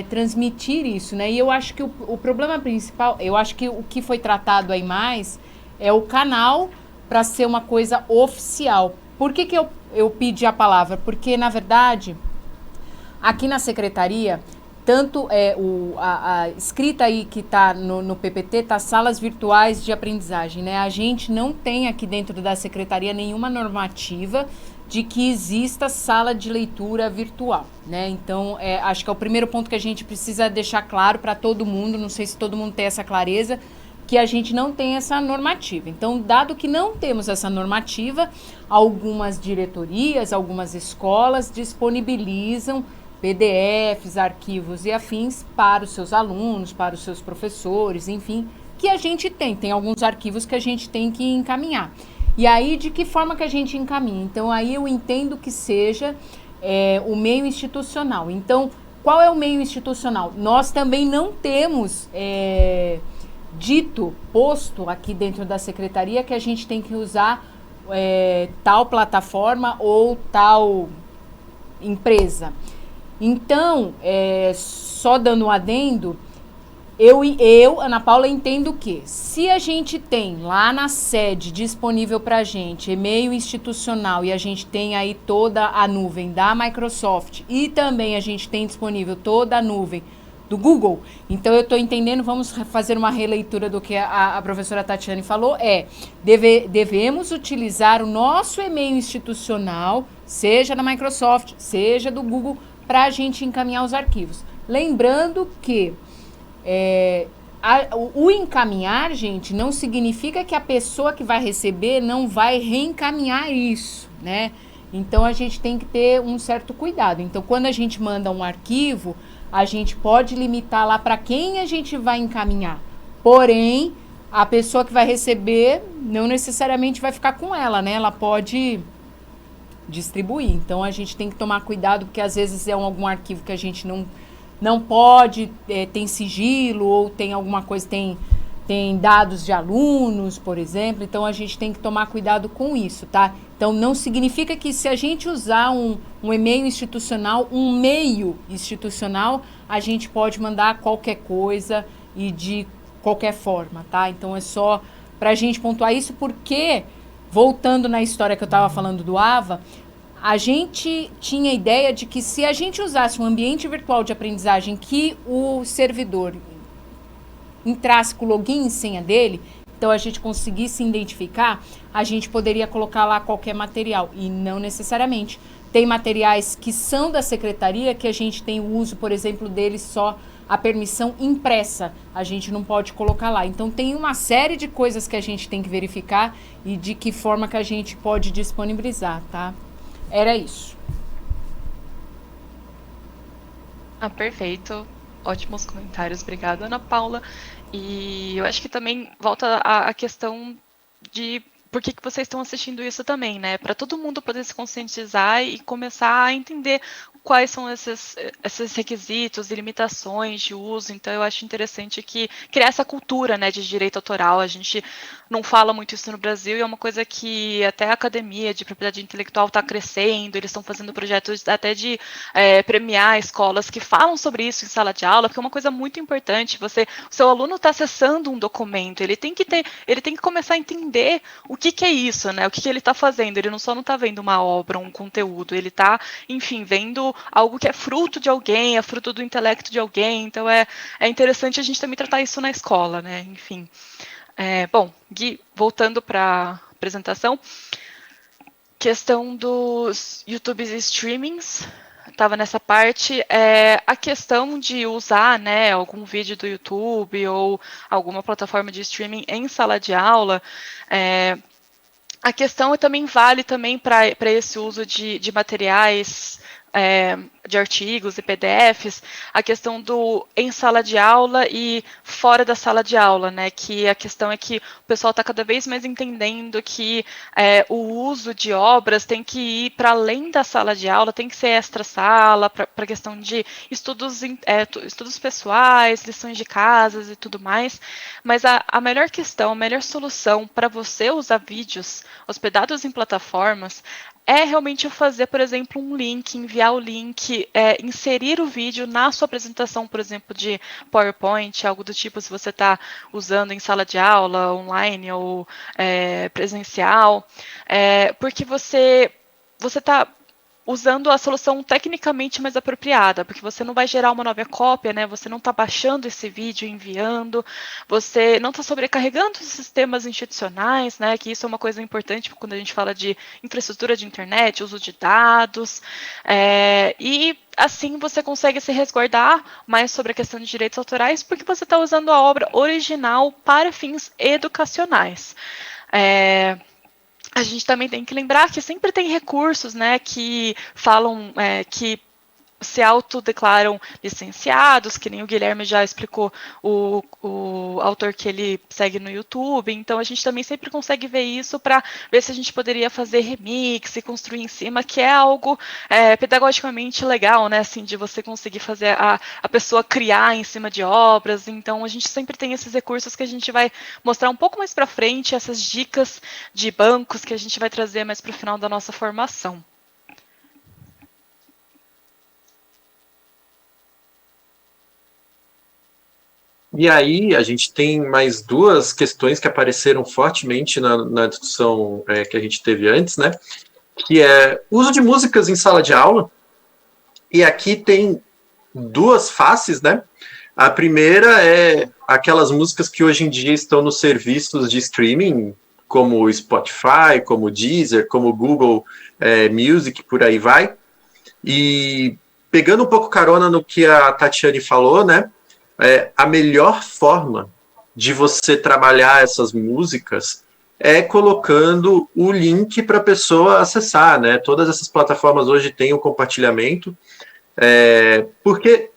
transmitir isso, né? E eu acho que o problema principal, eu acho que o que foi tratado aí mais é o canal para ser uma coisa oficial. Por que eu pedi a palavra? Porque, na verdade, aqui na secretaria, tanto a escrita aí que está no PPT, está salas virtuais de aprendizagem, né? A gente não tem aqui dentro da secretaria nenhuma normativa de que exista sala de leitura virtual, né? Então, acho que é o primeiro ponto que a gente precisa deixar claro para todo mundo, não sei se todo mundo tem essa clareza, que a gente não tem essa normativa. Então, dado que não temos essa normativa, algumas diretorias, algumas escolas disponibilizam PDFs, arquivos e afins para os seus alunos, para os seus professores, enfim, que a gente tem. Tem alguns arquivos que a gente tem que encaminhar. E aí, de que forma que a gente encaminha? Então, aí eu entendo que seja o meio institucional. Então, qual é o meio institucional? Nós também não temos posto aqui dentro da secretaria que a gente tem que usar tal plataforma ou tal empresa. Então, só dando um adendo, eu, Ana Paula, entendo que se a gente tem lá na sede disponível para a gente e-mail institucional e a gente tem aí toda a nuvem da Microsoft e também a gente tem disponível toda a nuvem do Google, então eu estou entendendo, vamos fazer uma releitura do que a professora Tatiane falou, devemos utilizar o nosso e-mail institucional, seja da Microsoft, seja do Google, para a gente encaminhar os arquivos. Lembrando que o encaminhar, gente, não significa que a pessoa que vai receber não vai reencaminhar isso, né? Então, a gente tem que ter um certo cuidado. Então, quando a gente manda um arquivo, a gente pode limitar lá para quem a gente vai encaminhar. Porém, a pessoa que vai receber não necessariamente vai ficar com ela, né? Ela pode distribuir. Então, a gente tem que tomar cuidado, porque às vezes é algum arquivo que a gente não pode, tem sigilo, ou tem alguma coisa, tem dados de alunos, por exemplo. Então, a gente tem que tomar cuidado com isso, tá? Então, não significa que se a gente usar um e-mail institucional, um meio institucional, a gente pode mandar qualquer coisa e de qualquer forma, tá? Então, é só para a gente pontuar isso, porque, voltando na história que eu estava falando do AVA, a gente tinha a ideia de que se a gente usasse um ambiente virtual de aprendizagem que o servidor entrasse com o login e senha dele, então a gente conseguisse identificar, a gente poderia colocar lá qualquer material, e não necessariamente. Tem materiais que são da secretaria que a gente tem o uso, por exemplo, deles só a permissão impressa, a gente não pode colocar lá. Então tem uma série de coisas que a gente tem que verificar e de que forma que a gente pode disponibilizar, tá? Era isso. Perfeito. Ótimos comentários. Obrigada, Ana Paula. E eu acho que também volta a questão de por que vocês estão assistindo isso também, né? Para todo mundo poder se conscientizar e começar a entender quais são esses requisitos e limitações de uso. Então, eu acho interessante que criar essa cultura, né, de direito autoral. A gente não fala muito isso no Brasil e é uma coisa que até a academia de propriedade intelectual está crescendo. Eles estão fazendo projetos até de premiar escolas que falam sobre isso em sala de aula, porque é uma coisa muito importante. O seu aluno está acessando um documento, ele tem que começar a entender o que é isso, né? O que ele está fazendo. Ele não está vendo uma obra, um conteúdo, ele está, enfim, vendo algo que é fruto de alguém, é fruto do intelecto de alguém. Então é interessante a gente também tratar isso na escola, né? Enfim. Bom, Gui, voltando para a apresentação, questão dos YouTube streamings, estava nessa parte, a questão de usar, né, algum vídeo do YouTube ou alguma plataforma de streaming em sala de aula, A questão também vale também para esse uso de materiais, de artigos e PDFs, a questão do em sala de aula e fora da sala de aula, né? Que a questão é que o pessoal está cada vez mais entendendo que o uso de obras tem que ir para além da sala de aula, tem que ser extra-sala, para a questão de estudos pessoais, lições de casas e tudo mais. Mas a melhor questão, a melhor solução para você usar vídeos hospedados em plataformas é realmente fazer, por exemplo, um link, enviar o link, inserir o vídeo na sua apresentação, por exemplo, de PowerPoint, algo do tipo, se você está usando em sala de aula, online ou presencial, porque você está usando a solução tecnicamente mais apropriada, porque você não vai gerar uma nova cópia, né? Você não está baixando esse vídeo, enviando, você não está sobrecarregando os sistemas institucionais, né? Que isso é uma coisa importante quando a gente fala de infraestrutura de internet, uso de dados, e assim você consegue se resguardar mais sobre a questão de direitos autorais, porque você está usando a obra original para fins educacionais. A gente também tem que lembrar que sempre tem recursos, né, que falam que se autodeclaram licenciados, que nem o Guilherme já explicou, o autor que ele segue no YouTube. Então a gente também sempre consegue ver isso para ver se a gente poderia fazer remix e construir em cima, que é algo pedagogicamente legal, né? Assim, de você conseguir fazer a pessoa criar em cima de obras. Então a gente sempre tem esses recursos que a gente vai mostrar um pouco mais para frente, essas dicas de bancos que a gente vai trazer mais para o final da nossa formação. E aí, a gente tem mais duas questões que apareceram fortemente na discussão que a gente teve antes, né? Que é uso de músicas em sala de aula. E aqui tem duas faces, né? A primeira é aquelas músicas que hoje em dia estão nos serviços de streaming, como o Spotify, como o Deezer, como o Google Music, por aí vai. E pegando um pouco carona no que a Tatiane falou, né? A melhor forma de você trabalhar essas músicas é colocando o link para a pessoa acessar, né? Todas essas plataformas hoje têm o compartilhamento, porque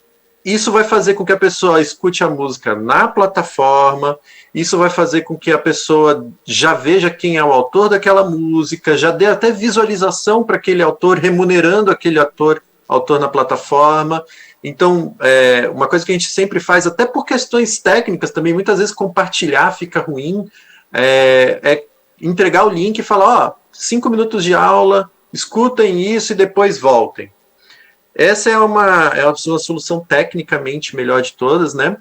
isso vai fazer com que a pessoa escute a música na plataforma, isso vai fazer com que a pessoa já veja quem é o autor daquela música, já dê até visualização para aquele autor, remunerando aquele autor na plataforma. Então, uma coisa que a gente sempre faz, até por questões técnicas também, muitas vezes compartilhar fica ruim, é entregar o link e falar, 5 minutos de aula, escutem isso e depois voltem. Essa é uma solução tecnicamente melhor de todas, né?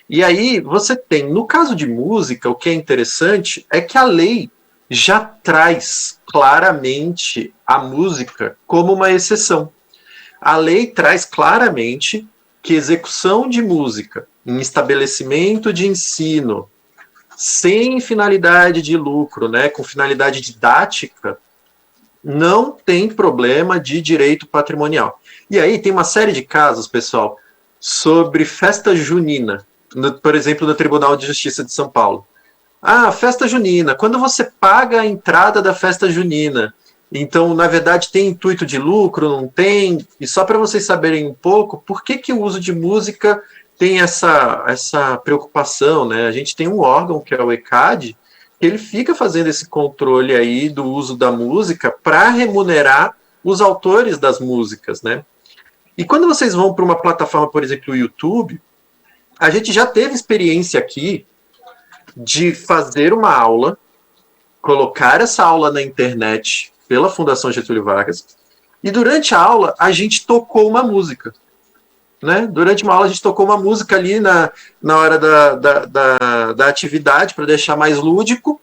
E aí, você tem, no caso de música, o que é interessante é que a lei já traz claramente a música como uma exceção. A lei traz claramente que execução de música em estabelecimento de ensino sem finalidade de lucro, né, com finalidade didática, não tem problema de direito patrimonial. E aí tem uma série de casos, pessoal, sobre festa junina, por exemplo, no Tribunal de Justiça de São Paulo. Festa junina, quando você paga a entrada da festa junina, então, na verdade, tem intuito de lucro, não tem? E só para vocês saberem um pouco, por que o uso de música tem essa preocupação, né? A gente tem um órgão, que é o ECAD, que ele fica fazendo esse controle aí do uso da música para remunerar os autores das músicas, né? E quando vocês vão para uma plataforma, por exemplo, o YouTube, a gente já teve experiência aqui de fazer uma aula, colocar essa aula na internet pela Fundação Getúlio Vargas, e durante a aula a gente tocou uma música. Né? Durante uma aula a gente tocou uma música ali na hora da atividade, para deixar mais lúdico,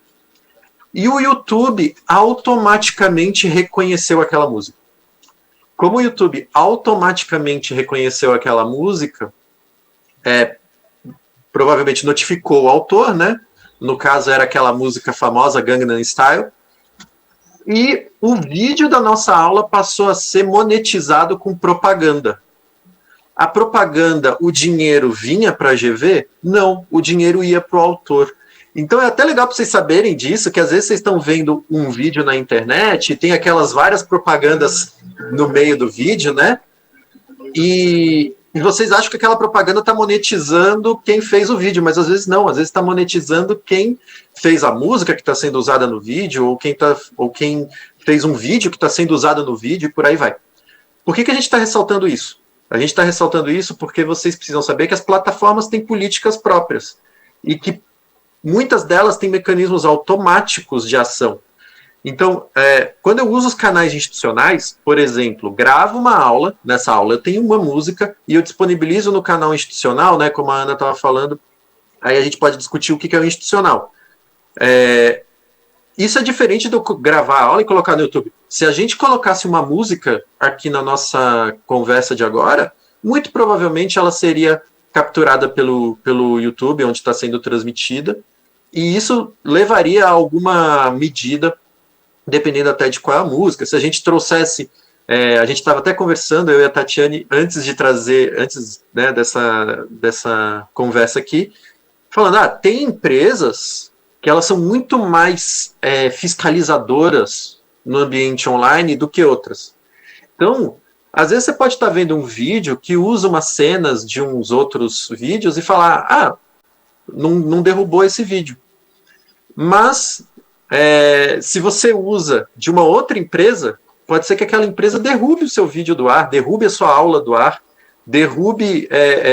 e o YouTube automaticamente reconheceu aquela música. Como o YouTube automaticamente reconheceu aquela música, provavelmente notificou o autor, né? No caso era aquela música famosa, Gangnam Style, e o vídeo da nossa aula passou a ser monetizado com propaganda. A propaganda, o dinheiro vinha para a GV? Não, o dinheiro ia para o autor. Então é até legal para vocês saberem disso, que às vezes vocês estão vendo um vídeo na internet e tem aquelas várias propagandas no meio do vídeo, né? E vocês acham que aquela propaganda está monetizando quem fez o vídeo, mas às vezes não, às vezes está monetizando quem fez a música que está sendo usada no vídeo, ou quem fez um vídeo que está sendo usado no vídeo, e por aí vai. Por que a gente está ressaltando isso? A gente está ressaltando isso porque vocês precisam saber que as plataformas têm políticas próprias e que muitas delas têm mecanismos automáticos de ação. Então, quando eu uso os canais institucionais, por exemplo, gravo uma aula, nessa aula eu tenho uma música e eu disponibilizo no canal institucional, né, como a Ana estava falando, aí a gente pode discutir o que é o institucional. Isso é diferente de eu gravar a aula e colocar no YouTube. Se a gente colocasse uma música aqui na nossa conversa de agora, muito provavelmente ela seria capturada pelo YouTube, onde está sendo transmitida, e isso levaria a alguma medida, dependendo até de qual é a música. Se a gente trouxesse, a gente estava até conversando, eu e a Tatiane, antes né, dessa conversa aqui, falando, tem empresas que elas são muito mais fiscalizadoras no ambiente online do que outras. Então, às vezes você pode estar vendo um vídeo que usa umas cenas de uns outros vídeos e falar, não derrubou esse vídeo. Mas, se você usa de uma outra empresa, pode ser que aquela empresa derrube o seu vídeo do ar, derrube a sua aula do ar, derrube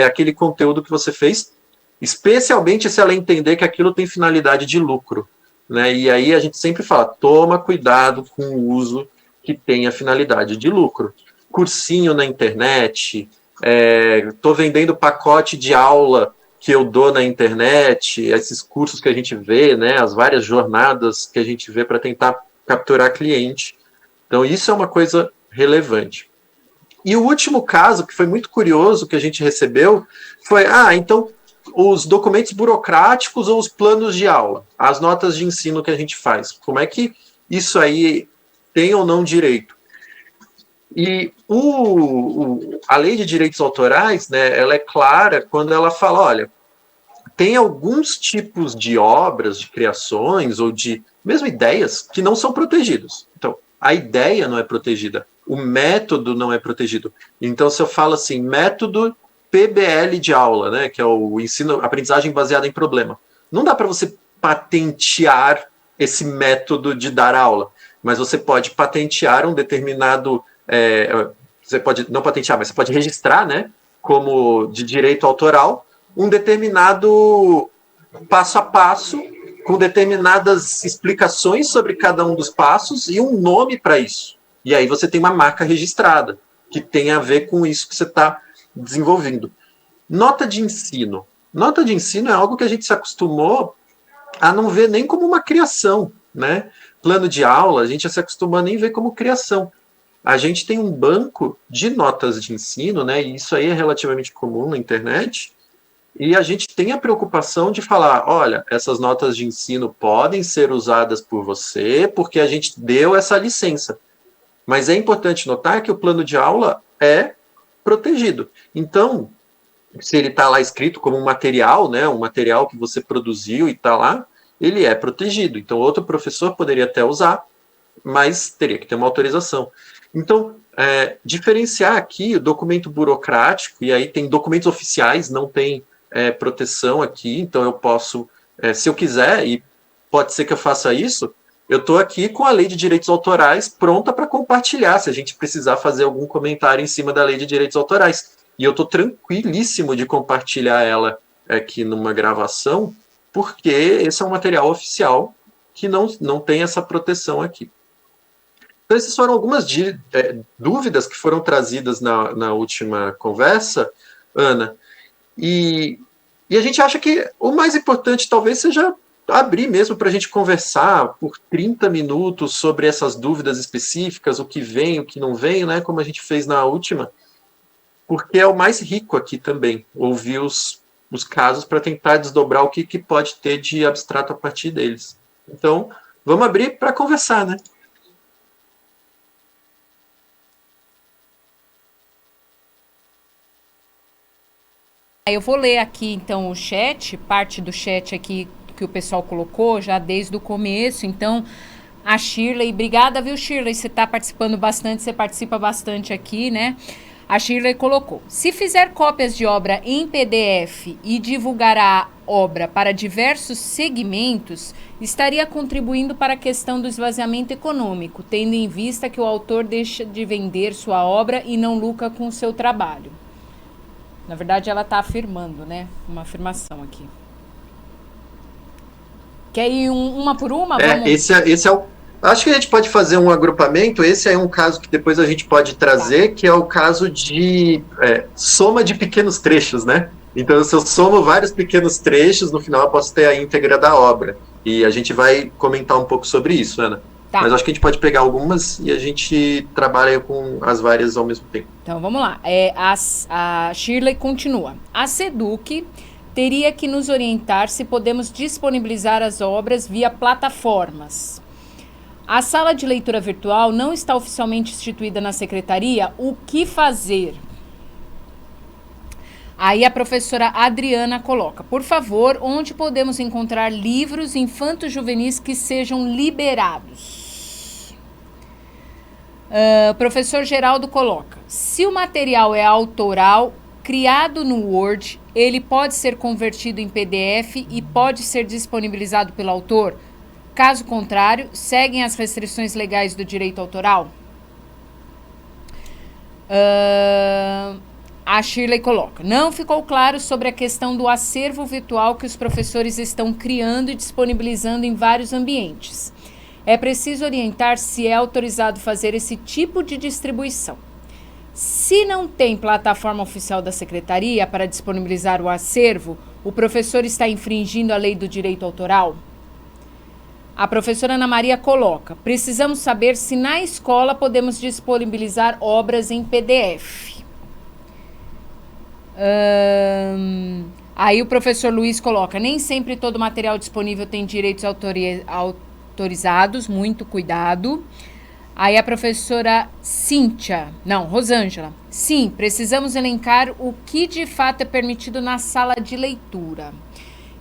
aquele conteúdo que você fez, especialmente se ela entender que aquilo tem finalidade de lucro, né? E aí a gente sempre fala, toma cuidado com o uso que tenha finalidade de lucro. Cursinho na internet, estou vendendo pacote de aula que eu dou na internet, esses cursos que a gente vê, né, as várias jornadas que a gente vê para tentar capturar cliente. Então, isso é uma coisa relevante. E o último caso, que foi muito curioso, que a gente recebeu, foi, então, os documentos burocráticos ou os planos de aula, as notas de ensino que a gente faz, como é que isso aí tem ou não direito? E a lei de direitos autorais, né, ela é clara quando ela fala, olha, tem alguns tipos de obras, de criações, ou de mesmo ideias, que não são protegidos. Então, a ideia não é protegida, o método não é protegido. Então, se eu falo assim, método PBL de aula, né, que é o ensino, aprendizagem baseada em problema, não dá para você patentear esse método de dar aula, mas você pode patentear um determinado... você pode não patentear, mas você pode registrar, né, como de direito autoral, um determinado passo a passo, com determinadas explicações sobre cada um dos passos e um nome para isso. E aí você tem uma marca registrada, que tem a ver com isso que você está desenvolvendo. Nota de ensino. Nota de ensino é algo que a gente se acostumou a não ver nem como uma criação, né? Plano de aula, a gente já se acostumou a nem ver como criação. A gente tem um banco de notas de ensino, né? E isso aí é relativamente comum na internet. E a gente tem a preocupação de falar, olha, essas notas de ensino podem ser usadas por você porque a gente deu essa licença. Mas é importante notar que o plano de aula é protegido. Então, se ele está lá escrito como um material, né, um material que você produziu e está lá, ele é protegido. Então, outro professor poderia até usar, mas teria que ter uma autorização. Então, diferenciar aqui o documento burocrático, e aí tem documentos oficiais, não tem proteção aqui, então eu posso, se eu quiser, e pode ser que eu faça isso, eu estou aqui com a lei de direitos autorais pronta para compartilhar, se a gente precisar fazer algum comentário em cima da lei de direitos autorais. E eu estou tranquilíssimo de compartilhar ela aqui numa gravação, porque esse é um material oficial que não tem essa proteção aqui. Então, essas foram algumas dúvidas que foram trazidas na última conversa, Ana, e a gente acha que o mais importante talvez seja abrir mesmo para a gente conversar por 30 minutos sobre essas dúvidas específicas, o que vem, o que não vem, né, como a gente fez na última, porque é o mais rico aqui também, ouvir os casos para tentar desdobrar o que pode ter de abstrato a partir deles. Então, vamos abrir para conversar, né? Eu vou ler aqui, então, o chat, parte do chat aqui que o pessoal colocou já desde o começo. Então, a Shirley, obrigada, viu, Shirley? Você está participando bastante, você participa bastante aqui, né? A Shirley colocou: se fizer cópias de obra em PDF e divulgar a obra para diversos segmentos, estaria contribuindo para a questão do esvaziamento econômico, tendo em vista que o autor deixa de vender sua obra e não lucra com o seu trabalho. Na verdade, ela está afirmando, né? Uma afirmação aqui. Quer ir uma por uma? Vamos... Esse é o... Acho que a gente pode fazer um agrupamento. Esse é um caso que depois a gente pode trazer, que é o caso de soma de pequenos trechos, né? Então, se eu somo vários pequenos trechos, no final eu posso ter a íntegra da obra. E a gente vai comentar um pouco sobre isso, Ana. Tá. Mas acho que a gente pode pegar algumas e a gente trabalha com as várias ao mesmo tempo. Então, vamos lá. A Shirley continua. A SEDUC teria que nos orientar se podemos disponibilizar as obras via plataformas. A sala de leitura virtual não está oficialmente instituída na secretaria. O que fazer? Aí a professora Adriana coloca: por favor, onde podemos encontrar livros infanto-juvenis que sejam liberados? Professor Geraldo coloca: se o material é autoral, criado no Word, ele pode ser convertido em PDF e pode ser disponibilizado pelo autor? Caso contrário, seguem as restrições legais do direito autoral? A Shirley coloca: não ficou claro sobre a questão do acervo virtual que os professores estão criando e disponibilizando em vários ambientes. É preciso orientar se é autorizado fazer esse tipo de distribuição. Se não tem plataforma oficial da secretaria para disponibilizar o acervo, o professor está infringindo a lei do direito autoral? A professora Ana Maria coloca: precisamos saber se na escola podemos disponibilizar obras em PDF. Aí o professor Luiz coloca: nem sempre todo material disponível tem direitos autorizados, muito cuidado. Aí a professora Rosângela: sim, precisamos elencar o que de fato é permitido na sala de leitura.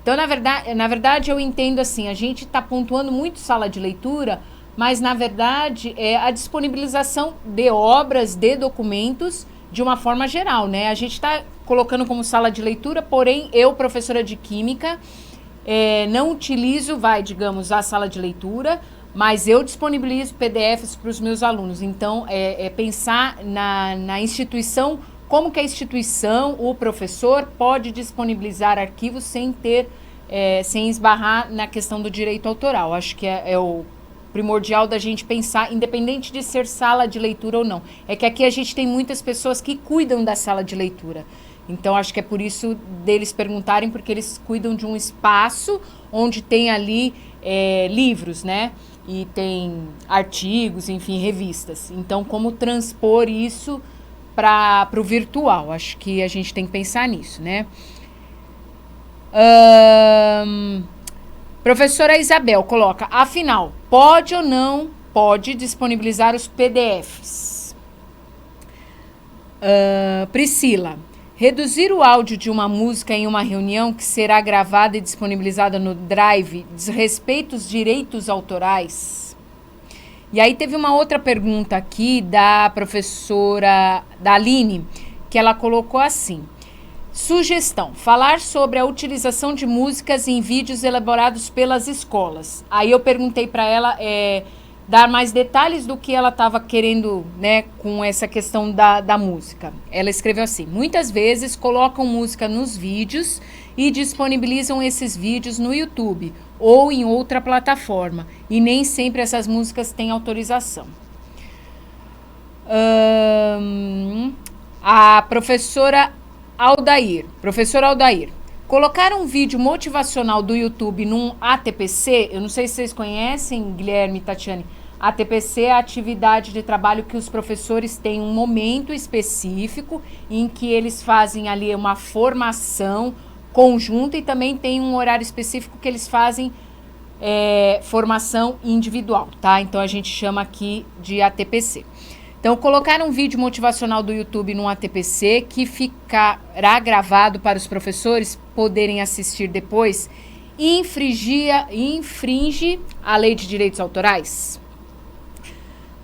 Então, na verdade, eu entendo assim, a gente está pontuando muito sala de leitura, mas, na verdade, é a disponibilização de obras, de documentos, de uma forma geral, né? A gente está colocando como sala de leitura, porém, eu, professora de Química, não utilizo, digamos, a sala de leitura, mas eu disponibilizo PDFs para os meus alunos. Então, pensar na instituição, como que a instituição, o professor, pode disponibilizar arquivos sem esbarrar na questão do direito autoral. Acho que é o primordial da gente pensar, independente de ser sala de leitura ou não. É que aqui a gente tem muitas pessoas que cuidam da sala de leitura. Então, acho que é por isso deles perguntarem, porque eles cuidam de um espaço onde tem ali livros, né? E tem artigos, enfim, revistas. Então, como transpor isso para o virtual? Acho que a gente tem que pensar nisso, né? Professora Isabel coloca: afinal, pode ou não pode disponibilizar os PDFs? Priscila: reduzir o áudio de uma música em uma reunião que será gravada e disponibilizada no Drive desrespeita os direitos autorais? E aí teve uma outra pergunta aqui da professora Aline, que ela colocou assim: sugestão, falar sobre a utilização de músicas em vídeos elaborados pelas escolas. Aí eu perguntei para ela dar mais detalhes do que ela estava querendo, né, com essa questão da música. Ela escreveu assim: muitas vezes colocam música nos vídeos e disponibilizam esses vídeos no YouTube ou em outra plataforma, e nem sempre essas músicas têm autorização. A professora Aldair, colocar um vídeo motivacional do YouTube num ATPC, eu não sei se vocês conhecem, Guilherme e Tatiane, ATPC é a atividade de trabalho que os professores têm um momento específico em que eles fazem ali uma formação conjunta e também tem um horário específico que eles fazem formação individual, tá? Então a gente chama aqui de ATPC. Então, colocar um vídeo motivacional do YouTube num ATPC que ficará gravado para os professores poderem assistir depois infringe a lei de direitos autorais?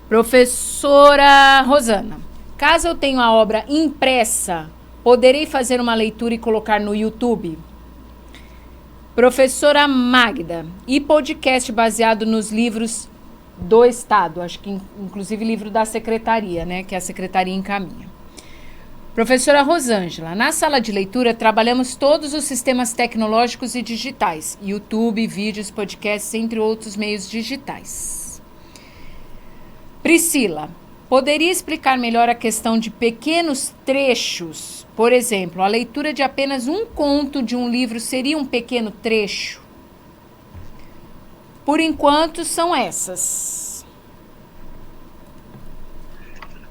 Professora Rosana, caso eu tenha a obra impressa, poderei fazer uma leitura e colocar no YouTube? Professora Magda, e podcast baseado nos livros do Estado? Acho que inclusive livro da Secretaria, né? Que a Secretaria encaminha. Professora Rosângela, na sala de leitura trabalhamos todos os sistemas tecnológicos e digitais, YouTube, vídeos, podcasts, entre outros meios digitais. Priscila, poderia explicar melhor a questão de pequenos trechos? Por exemplo, a leitura de apenas um conto de um livro seria um pequeno trecho? Por enquanto, são essas.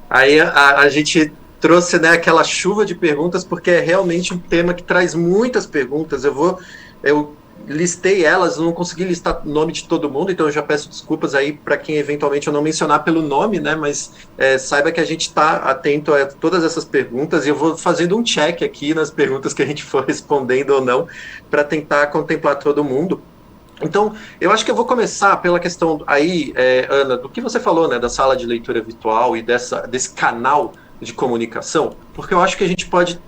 Aí a gente trouxe, né, aquela chuva de perguntas, porque é realmente um tema que traz muitas perguntas. Eu listei elas, não consegui listar o nome de todo mundo, então eu já peço desculpas aí para quem eventualmente eu não mencionar pelo nome, né, mas saiba que a gente está atento a todas essas perguntas e eu vou fazendo um check aqui nas perguntas que a gente for respondendo ou não, para tentar contemplar todo mundo. Então, eu acho que eu vou começar pela questão aí, Ana, do que você falou, né, da sala de leitura virtual e desse canal de comunicação, porque eu acho que a gente pode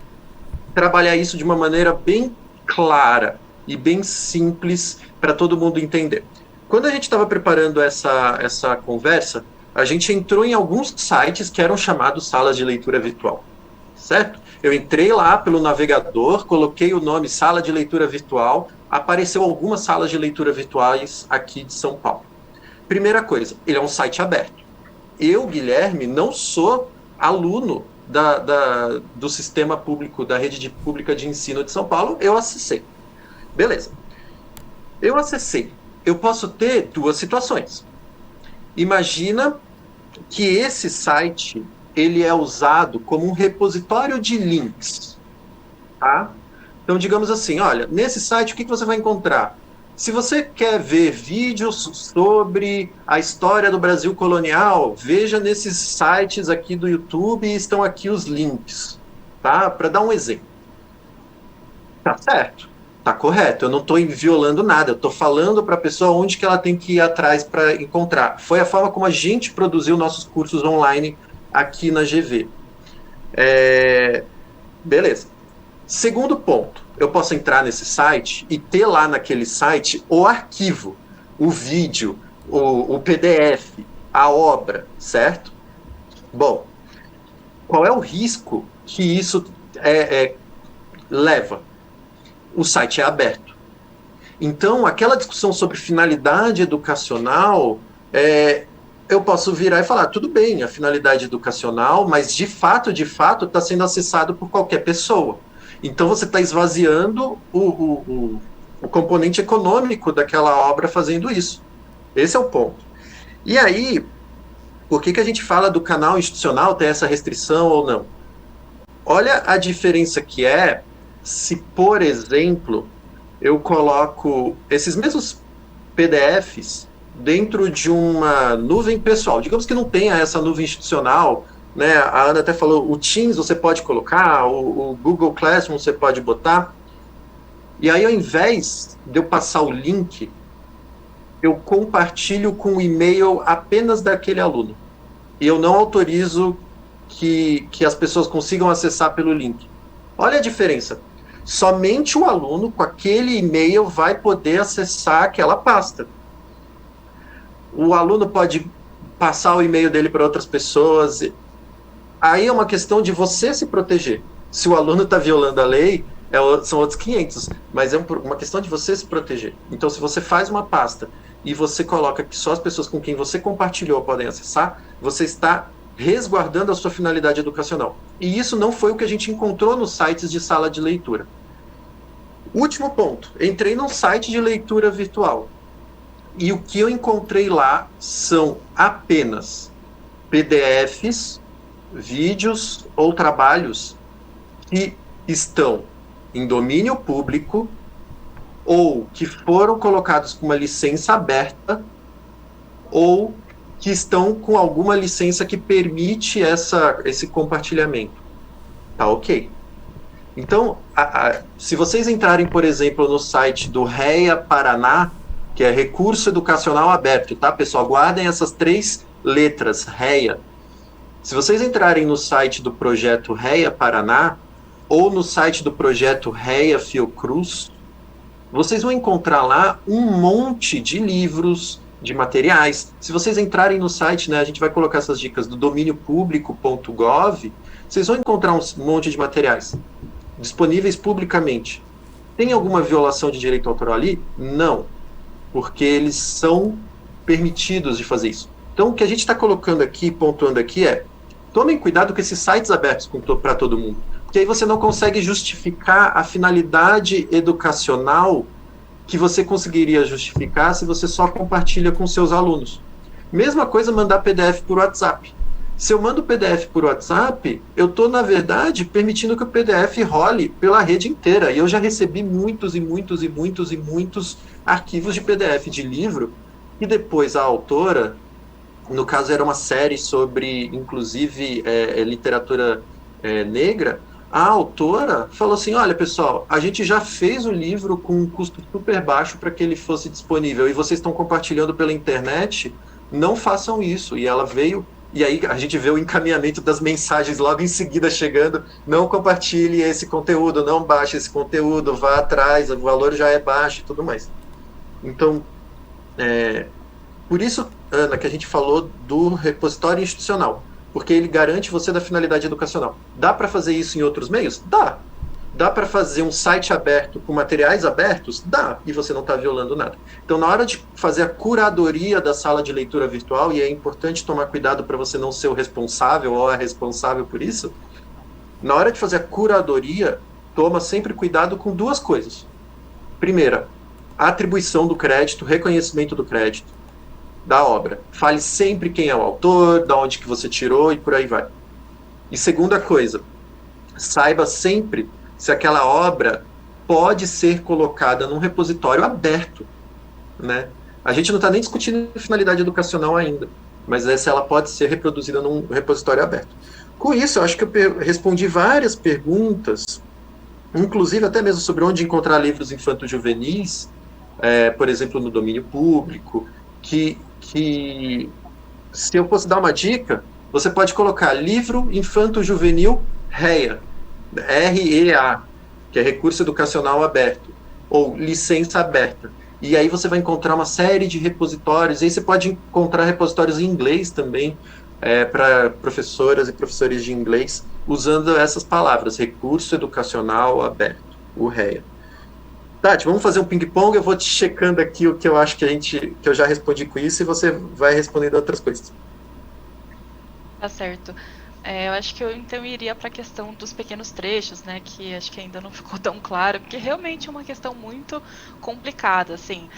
trabalhar isso de uma maneira bem clara e bem simples para todo mundo entender. Quando a gente estava preparando essa conversa, a gente entrou em alguns sites que eram chamados salas de leitura virtual, certo? Eu entrei lá pelo navegador, coloquei o nome Sala de Leitura Virtual, apareceu algumas salas de leitura virtuais aqui de São Paulo. Primeira coisa, ele é um site aberto. Eu, Guilherme, não sou aluno do sistema público, da rede pública de ensino de São Paulo, eu acessei. Beleza. Eu acessei. Eu posso ter duas situações. Imagina que esse site ele é usado como um repositório de links, tá? Então, digamos assim, olha, nesse site o que você vai encontrar? Se você quer ver vídeos sobre a história do Brasil colonial, veja nesses sites aqui do YouTube e estão aqui os links, tá? Para dar um exemplo. Tá certo, tá correto, eu não estou violando nada, eu estou falando para a pessoa onde que ela tem que ir atrás para encontrar. Foi a forma como a gente produziu nossos cursos online aqui na GV. Beleza. Segundo ponto, eu posso entrar nesse site e ter lá naquele site o arquivo, o vídeo, o PDF, a obra, certo? Bom, qual é o risco que isso leva? O site é aberto. Então, aquela discussão sobre finalidade educacional, eu posso virar e falar, tudo bem, a finalidade educacional, mas de fato, está sendo acessado por qualquer pessoa. Então, você está esvaziando o componente econômico daquela obra fazendo isso. Esse é o ponto. E aí, por que a gente fala do canal institucional ter essa restrição ou não? Olha a diferença que é se, por exemplo, eu coloco esses mesmos PDFs dentro de uma nuvem pessoal. Digamos que não tenha essa nuvem institucional, né? A Ana até falou, o Teams você pode colocar, o Google Classroom você pode botar. E aí, ao invés de eu passar o link, eu compartilho com o e-mail apenas daquele aluno. E eu não autorizo que as pessoas consigam acessar pelo link. Olha a diferença. Somente o aluno com aquele e-mail vai poder acessar aquela pasta. O aluno pode passar o e-mail dele para outras pessoas. Aí é uma questão de você se proteger. Se o aluno está violando a lei, são outros 500, mas é uma questão de você se proteger. Então, se você faz uma pasta e você coloca que só as pessoas com quem você compartilhou podem acessar, você está resguardando a sua finalidade educacional. E isso não foi o que a gente encontrou nos sites de sala de leitura. Último ponto, entrei num site de leitura virtual. E o que eu encontrei lá são apenas PDFs, vídeos ou trabalhos que estão em domínio público ou que foram colocados com uma licença aberta ou que estão com alguma licença que permite esse compartilhamento. Tá ok. Então, se vocês entrarem, por exemplo, no site do REA Paraná, que é Recurso Educacional Aberto, tá, pessoal? Guardem essas 3 letras, REA. Se vocês entrarem no site do projeto REA Paraná, ou no site do projeto REA Fiocruz, vocês vão encontrar lá um monte de livros, de materiais. Se vocês entrarem no site, né, a gente vai colocar essas dicas do domíniopublico.gov, vocês vão encontrar um monte de materiais disponíveis publicamente. Tem alguma violação de direito autoral ali? Não, porque eles são permitidos de fazer isso. Então, o que a gente está colocando aqui, pontuando aqui é, tomem cuidado com esses sites abertos para todo mundo, porque aí você não consegue justificar a finalidade educacional que você conseguiria justificar se você só compartilha com seus alunos. Mesma coisa mandar PDF por WhatsApp. Se eu mando PDF por WhatsApp, eu estou, na verdade, permitindo que o PDF role pela rede inteira. E eu já recebi muitos arquivos de PDF de livro, e depois a autora, no caso era uma série sobre, inclusive, literatura negra, a autora falou assim, olha, pessoal, a gente já fez o livro com um custo super baixo para que ele fosse disponível, e vocês estão compartilhando pela internet, não façam isso. E ela veio, e aí a gente vê o encaminhamento das mensagens logo em seguida chegando, não compartilhe esse conteúdo, não baixe esse conteúdo, vá atrás, o valor já é baixo e tudo mais. Então, por isso, Ana, que a gente falou do repositório institucional, porque ele garante você da finalidade educacional. Dá para fazer isso em outros meios? Dá. Dá para fazer um site aberto com materiais abertos? Dá, e você não está violando nada. Então, na hora de fazer a curadoria da sala de leitura virtual, e é importante tomar cuidado para você não ser o responsável ou a responsável por isso, na hora de fazer a curadoria, toma sempre cuidado com 2 coisas. Primeira, a atribuição do crédito, reconhecimento do crédito da obra. Fale sempre quem é o autor, de onde que você tirou e por aí vai. E segunda coisa, saiba sempre se aquela obra pode ser colocada num repositório aberto, né? A gente não está nem discutindo finalidade educacional ainda, mas se ela pode ser reproduzida num repositório aberto. Com isso, eu acho que eu respondi várias perguntas, inclusive até mesmo sobre onde encontrar livros infanto-juvenis, por exemplo, no domínio público, que se eu fosse dar uma dica, você pode colocar livro infanto-juvenil REA, REA, que é Recurso Educacional Aberto, ou licença aberta. E aí você vai encontrar uma série de repositórios, e aí você pode encontrar repositórios em inglês também, para professoras e professores de inglês, usando essas palavras, Recurso Educacional Aberto, o REA. Tati, vamos fazer um ping-pong, eu vou te checando aqui o que eu acho que eu já respondi com isso, e você vai respondendo outras coisas. Tá certo. Eu acho que eu então iria para a questão dos pequenos trechos, né, que acho que ainda não ficou tão claro, porque realmente é uma questão muito complicada, assim.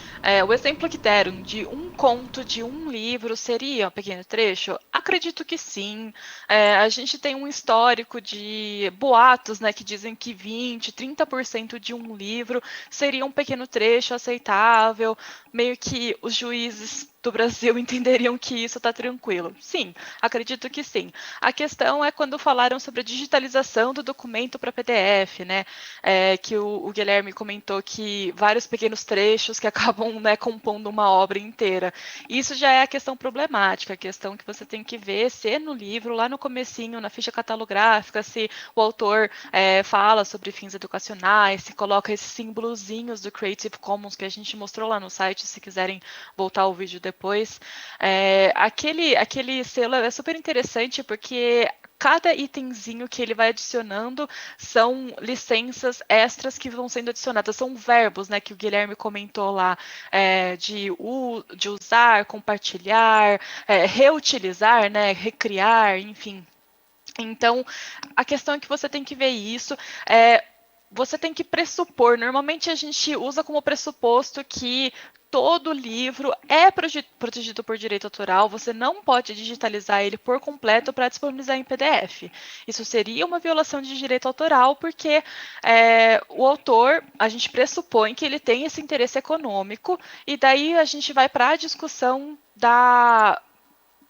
O exemplo que deram de um conto de um livro seria um pequeno trecho? Acredito que sim. A gente tem um histórico de boatos, né, que dizem que 20, 30% de um livro seria um pequeno trecho aceitável, meio que os juízes do Brasil entenderiam que isso está tranquilo. Sim, acredito que sim. A questão é quando falaram sobre a digitalização do documento para PDF, né? Que o Guilherme comentou que vários pequenos trechos que acabam, né, compondo uma obra inteira. Isso já é a questão problemática, a questão que você tem que ver se no livro, lá no comecinho, na ficha catalográfica, se o autor fala sobre fins educacionais, se coloca esses símbolozinhos do Creative Commons que a gente mostrou lá no site, se quiserem voltar ao vídeo depois. Aquele selo é super interessante porque cada itemzinho que ele vai adicionando são licenças extras que vão sendo adicionadas, são verbos, né, que o Guilherme comentou lá, de usar, compartilhar, reutilizar, né, recriar, enfim. Então, a questão é que você tem que ver isso. Você tem que pressupor, normalmente a gente usa como pressuposto que todo livro é protegido por direito autoral, você não pode digitalizar ele por completo para disponibilizar em PDF. Isso seria uma violação de direito autoral, porque o autor, a gente pressupõe que ele tem esse interesse econômico, e daí a gente vai para a discussão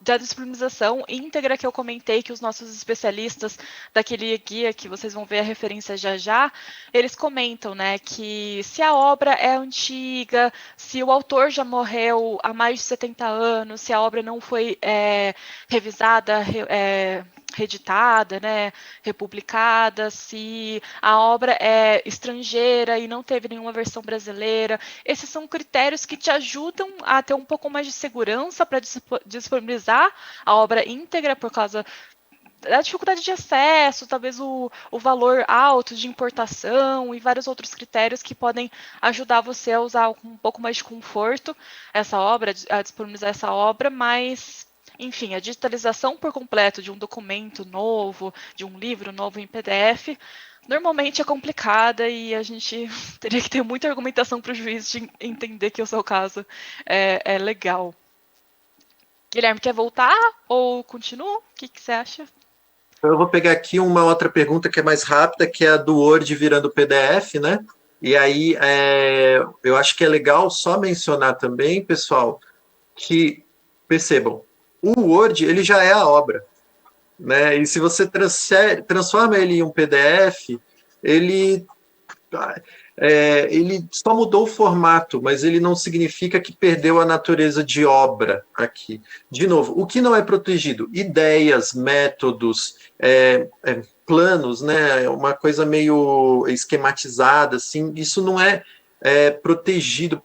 da disponibilização íntegra que eu comentei, que os nossos especialistas daquele guia, que vocês vão ver a referência já já, eles comentam, né, que se a obra é antiga, se o autor já morreu há mais de 70 anos, se a obra não foi revisada, reeditada, né, republicada, se a obra é estrangeira e não teve nenhuma versão brasileira. Esses são critérios que te ajudam a ter um pouco mais de segurança para disponibilizar a obra íntegra, por causa da dificuldade de acesso, talvez o valor alto de importação e vários outros critérios que podem ajudar você a usar com um pouco mais de conforto essa obra, a disponibilizar essa obra, mas enfim, a digitalização por completo de um documento novo, de um livro novo em PDF, normalmente é complicada e a gente teria que ter muita argumentação para o juiz de entender que o seu caso é legal. Guilherme, quer voltar ou continua? O que você acha? Eu vou pegar aqui uma outra pergunta que é mais rápida, que é a do Word virando PDF, né? E aí, eu acho que é legal só mencionar também, pessoal, que, percebam, o Word, ele já é a obra, né? E se você transforma ele em um PDF, ele só mudou o formato, mas ele não significa que perdeu a natureza de obra aqui. De novo, o que não é protegido? Ideias, métodos, planos, né? Uma coisa meio esquematizada, assim, isso não é protegido.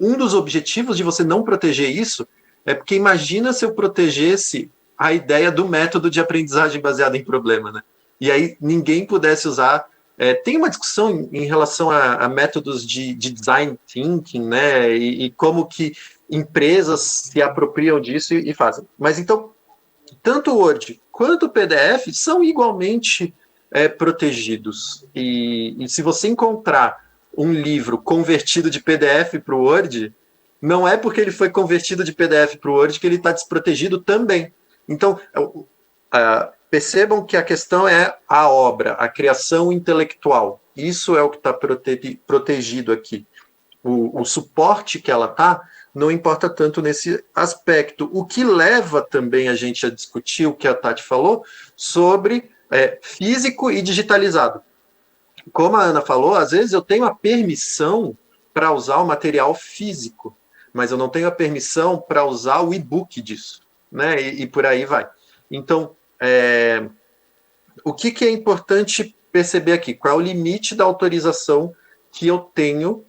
Um dos objetivos de você não proteger isso é porque imagina se eu protegesse a ideia do método de aprendizagem baseada em problema, né? E aí ninguém pudesse usar. Tem uma discussão em relação a métodos de design thinking, né? E como que empresas se apropriam disso e fazem. Mas então, tanto o Word quanto o PDF são igualmente protegidos. E se você encontrar um livro convertido de PDF para o Word, não é porque ele foi convertido de PDF para o Word que ele está desprotegido também. Então, percebam que a questão é a obra, a criação intelectual. Isso é o que está protegido aqui. O suporte que ela está não importa tanto nesse aspecto. O que leva também a gente a discutir o que a Tati falou sobre físico e digitalizado. Como a Ana falou, às vezes eu tenho a permissão para usar o material físico, mas eu não tenho a permissão para usar o e-book disso, né? E por aí vai. Então, o que é importante perceber aqui? Qual é o limite da autorização que eu tenho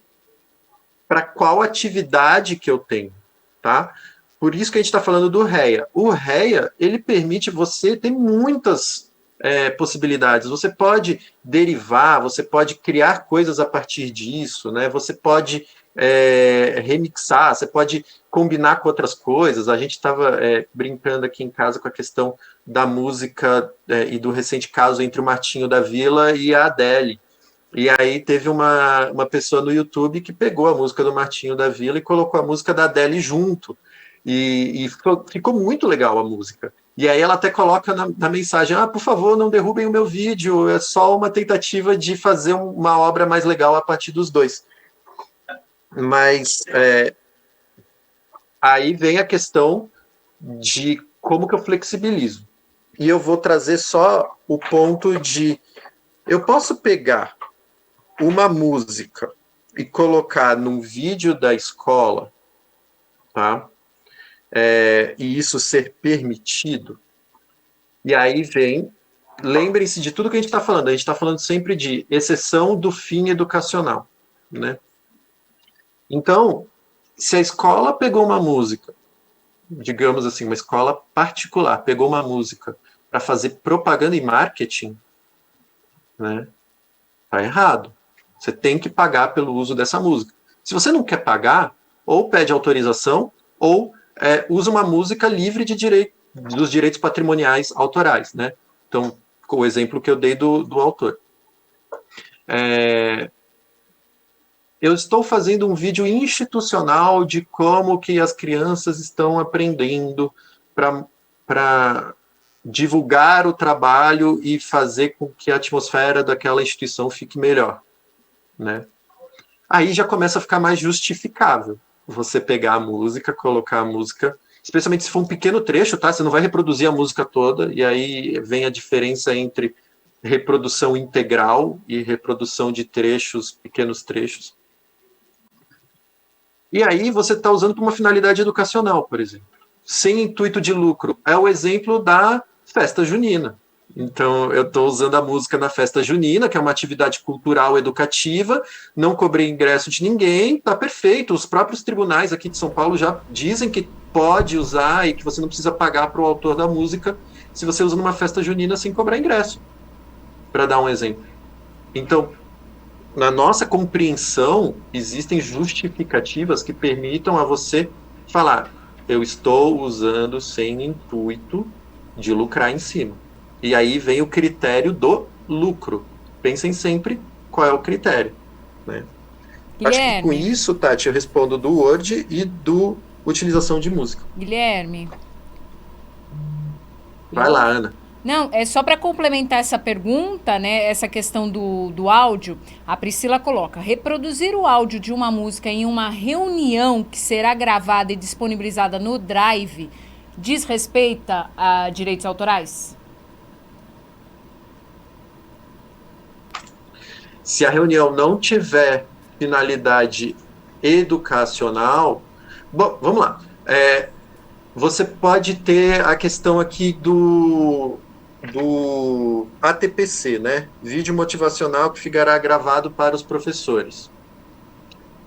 para qual atividade que eu tenho, tá? Por isso que a gente está falando do REA. O REA, ele permite você ter muitas possibilidades. Você pode derivar, você pode criar coisas a partir disso, né? Você pode remixar, você pode combinar com outras coisas. A gente estava brincando aqui em casa com a questão da música e do recente caso entre o Martinho da Vila e a Adele. E aí teve uma pessoa no YouTube que pegou a música do Martinho da Vila e colocou a música da Adele junto. E ficou muito legal a música. E aí ela até coloca na mensagem, por favor, não derrubem o meu vídeo, é só uma tentativa de fazer uma obra mais legal a partir dos dois. Mas aí vem a questão de como que eu flexibilizo. E eu vou trazer só o ponto de... Eu posso pegar uma música e colocar num vídeo da escola, tá? E isso ser permitido. E aí vem... Lembrem-se de tudo que a gente está falando. A gente está falando sempre de exceção do fim educacional, né? Então, se a escola pegou uma música, digamos assim, uma escola particular, pegou uma música para fazer propaganda e marketing, né? Tá errado. Você tem que pagar pelo uso dessa música. Se você não quer pagar, ou pede autorização, ou usa uma música livre dos direitos patrimoniais autorais, né? Então, com o exemplo que eu dei do autor. Eu estou fazendo um vídeo institucional de como que as crianças estão aprendendo para divulgar o trabalho e fazer com que a atmosfera daquela instituição fique melhor, né? Aí já começa a ficar mais justificável você pegar a música, colocar a música especialmente se for um pequeno trecho, tá? Você não vai reproduzir a música toda, e aí vem a diferença entre reprodução integral e reprodução de trechos, pequenos trechos. E aí você está usando para uma finalidade educacional, por exemplo, sem intuito de lucro. É o exemplo da festa junina. Então, eu estou usando a música na festa junina, que é uma atividade cultural educativa, não cobrei ingresso de ninguém, tá perfeito. Os próprios tribunais aqui de São Paulo já dizem que pode usar e que você não precisa pagar para o autor da música se você usa numa festa junina sem cobrar ingresso, para dar um exemplo. Então, na nossa compreensão, existem justificativas que permitam a você falar: eu estou usando sem intuito de lucrar em cima. E aí vem o critério do lucro. Pensem sempre qual é o critério. Né? Acho que com isso, Tati, eu respondo do Word e do utilização de música. Guilherme. Vai lá, Ana. Não, é só para complementar essa pergunta, né? Essa questão do áudio, a Priscila coloca: reproduzir o áudio de uma música em uma reunião que será gravada e disponibilizada no Drive desrespeita a direitos autorais? Se a reunião não tiver finalidade educacional, bom, vamos lá. Você pode ter a questão aqui do ATPC, né? Vídeo motivacional que ficará gravado para os professores.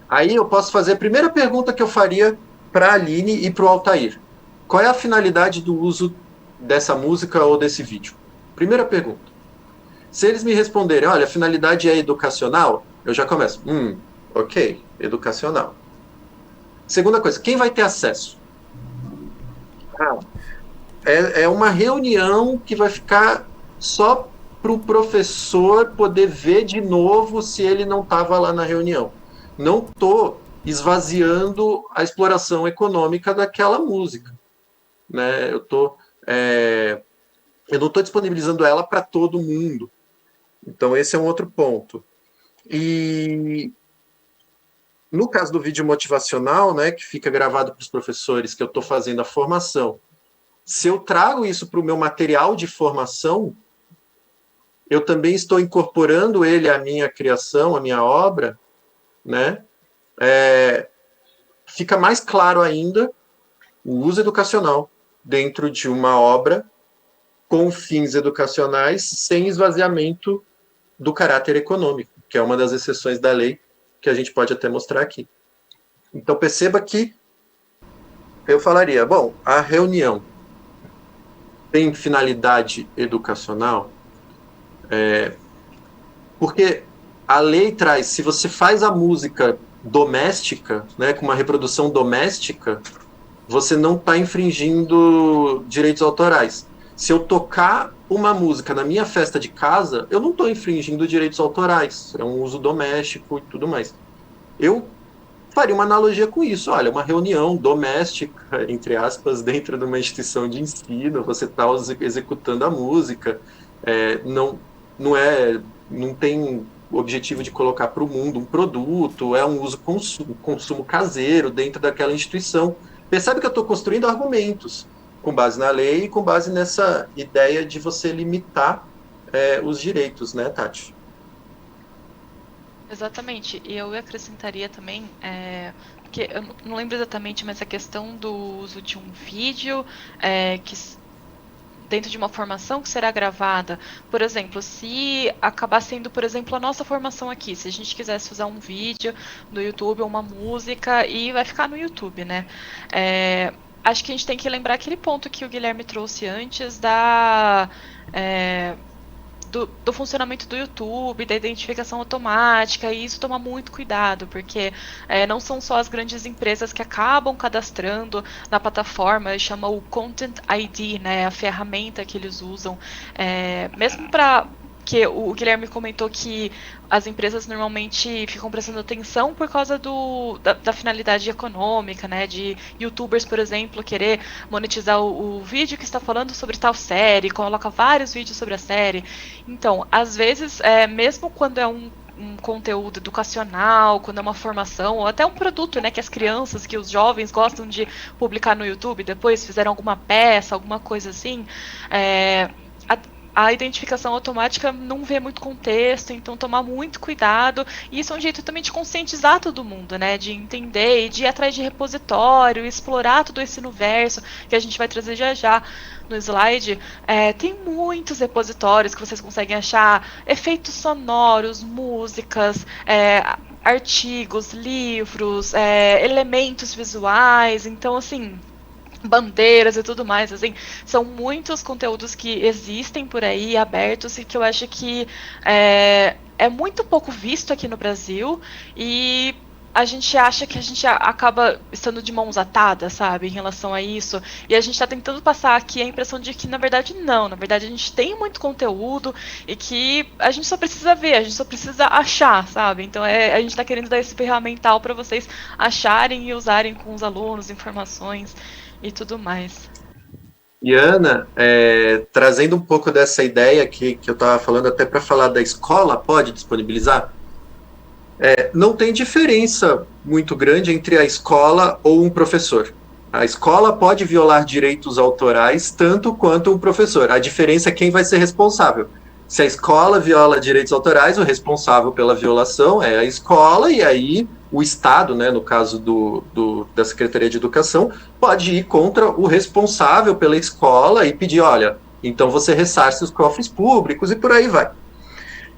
Aí eu posso fazer a primeira pergunta que eu faria para a Aline e para o Altair. Qual é a finalidade do uso dessa música ou desse vídeo? Primeira pergunta. Se eles me responderem: olha, a finalidade é educacional, eu já começo. Ok, educacional. Segunda coisa, quem vai ter acesso? É uma reunião que vai ficar só para o professor poder ver de novo se ele não estava lá na reunião. Não estou esvaziando a exploração econômica daquela música. Né? Eu não estou disponibilizando ela para todo mundo. Então, esse é um outro ponto. E no caso do vídeo motivacional, né, que fica gravado para os professores, que eu estou fazendo a formação, se eu trago isso para o meu material de formação, eu também estou incorporando ele à minha criação, à minha obra, né? Fica mais claro ainda o uso educacional dentro de uma obra com fins educacionais, sem esvaziamento do caráter econômico, que é uma das exceções da lei que a gente pode até mostrar aqui. Então, perceba que eu falaria: bom, a reunião tem finalidade educacional, porque a lei traz, se você faz a música doméstica, né, com uma reprodução doméstica, você não está infringindo direitos autorais. Se eu tocar uma música na minha festa de casa, eu não estou infringindo direitos autorais, é um uso doméstico e tudo mais. Eu faria uma analogia com isso. Olha, uma reunião doméstica, entre aspas, dentro de uma instituição de ensino, você está executando a música, não tem o objetivo de colocar para o mundo um produto, é um uso consumo caseiro dentro daquela instituição. Percebe que eu estou construindo argumentos com base na lei e com base nessa ideia de você limitar os direitos, né, Tati? Exatamente, e eu acrescentaria também, porque eu não lembro exatamente, mas a questão do uso de um vídeo que dentro de uma formação que será gravada, por exemplo, se acabar sendo, por exemplo, a nossa formação aqui, se a gente quisesse usar um vídeo no YouTube ou uma música, e vai ficar no YouTube, né? Acho que a gente tem que lembrar aquele ponto que o Guilherme trouxe antes do funcionamento do YouTube, da identificação automática, e isso toma muito cuidado, porque não são só as grandes empresas que acabam cadastrando na plataforma, chama o Content ID, né, a ferramenta que eles usam, mesmo para que o Guilherme comentou que as empresas normalmente ficam prestando atenção por causa da finalidade econômica, né, de youtubers, por exemplo, querer monetizar o vídeo que está falando sobre tal série, coloca vários vídeos sobre a série. Então, às vezes, mesmo quando é um um conteúdo educacional, quando é uma formação, ou até um produto, né, que as crianças, que os jovens gostam de publicar no YouTube, depois fizeram alguma peça, alguma coisa assim, a identificação automática não vê muito contexto, então tomar muito cuidado. E isso é um jeito também de conscientizar todo mundo, né? De entender e de ir atrás de repositório, explorar todo esse universo que a gente vai trazer já já no slide. Tem muitos repositórios que vocês conseguem achar, efeitos sonoros, músicas, artigos, livros, elementos visuais. Então, assim, bandeiras e tudo mais, assim, são muitos conteúdos que existem por aí, abertos, e que eu acho que é muito pouco visto aqui no Brasil, e a gente acha que a gente acaba estando de mãos atadas, sabe, em relação a isso, e a gente está tentando passar aqui a impressão de que, na verdade, não, na verdade a gente tem muito conteúdo, e que a gente só precisa ver, a gente só precisa achar, sabe, então a gente está querendo dar esse ferramental para vocês acharem e usarem com os alunos, informações e tudo mais. E Ana, trazendo um pouco dessa ideia que eu estava falando, até para falar da escola, pode disponibilizar? Não tem diferença muito grande entre a escola ou um professor. A escola pode violar direitos autorais tanto quanto um professor. A diferença é quem vai ser responsável. Se a escola viola direitos autorais, o responsável pela violação é a escola, e aí o Estado, né, no caso da Secretaria de Educação, pode ir contra o responsável pela escola e pedir, olha, então você ressarce os cofres públicos e por aí vai.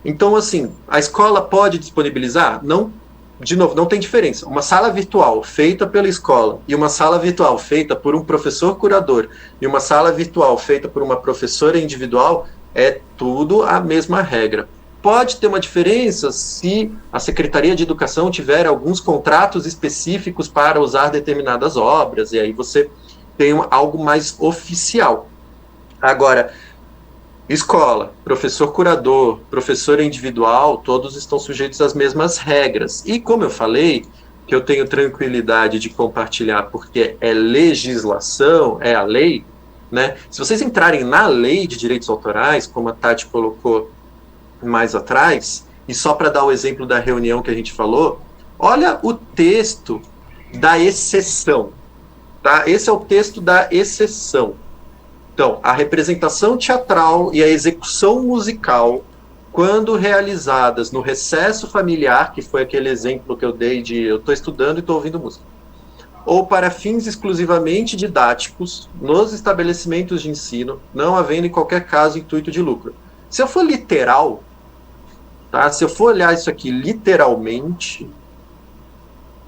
Então, assim, a escola pode disponibilizar? Não, de novo, não tem diferença. Uma sala virtual feita pela escola e uma sala virtual feita por um professor curador e uma sala virtual feita por uma professora individual é tudo a mesma regra. Pode ter uma diferença se a Secretaria de Educação tiver alguns contratos específicos para usar determinadas obras, e aí você tem algo mais oficial. Agora, escola, professor curador, professor individual, todos estão sujeitos às mesmas regras. E como eu falei, que eu tenho tranquilidade de compartilhar porque é legislação, é a lei, né? Se vocês entrarem na lei de direitos autorais, como a Tati colocou mais atrás, e só para dar o exemplo da reunião que a gente falou, olha o texto da exceção, tá? Esse é o texto da exceção. Então, a representação teatral e a execução musical, quando realizadas no recesso familiar, que foi aquele exemplo que eu dei de eu estou estudando e estou ouvindo música, ou para fins exclusivamente didáticos, nos estabelecimentos de ensino, não havendo em qualquer caso intuito de lucro. Se eu for literal, tá? Se eu for olhar isso aqui literalmente,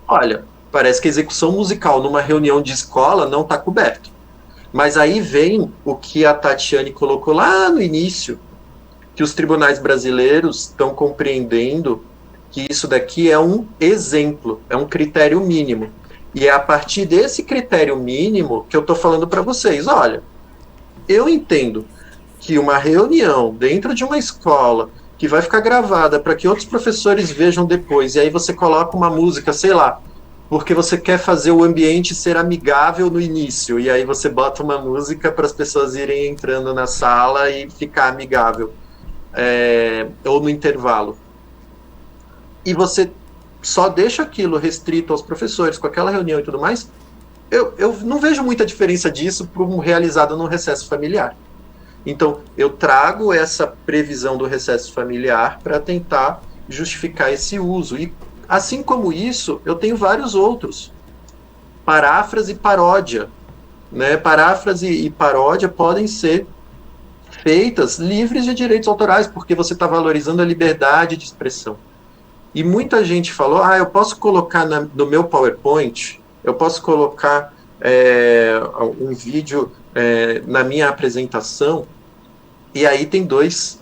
olha, parece que a execução musical numa reunião de escola não está coberto. Mas aí vem o que a Tatiane colocou lá no início, que os tribunais brasileiros estão compreendendo que isso daqui é um exemplo, é um critério mínimo. E é a partir desse critério mínimo que eu estou falando para vocês, olha, eu entendo que uma reunião dentro de uma escola que vai ficar gravada para que outros professores vejam depois, e aí você coloca uma música, sei lá, porque você quer fazer o ambiente ser amigável no início, e aí você bota uma música para as pessoas irem entrando na sala e ficar amigável, ou no intervalo. E você só deixa aquilo restrito aos professores, com aquela reunião e tudo mais, eu não vejo muita diferença disso para um realizado no recesso familiar. Então, eu trago essa previsão do recesso familiar para tentar justificar esse uso. E, assim como isso, eu tenho vários outros. Paráfrase e paródia. Né? Paráfrase e paródia podem ser feitas livres de direitos autorais, porque você está valorizando a liberdade de expressão. E muita gente falou, eu posso colocar no meu PowerPoint, eu posso colocar um vídeo na minha apresentação, e aí tem dois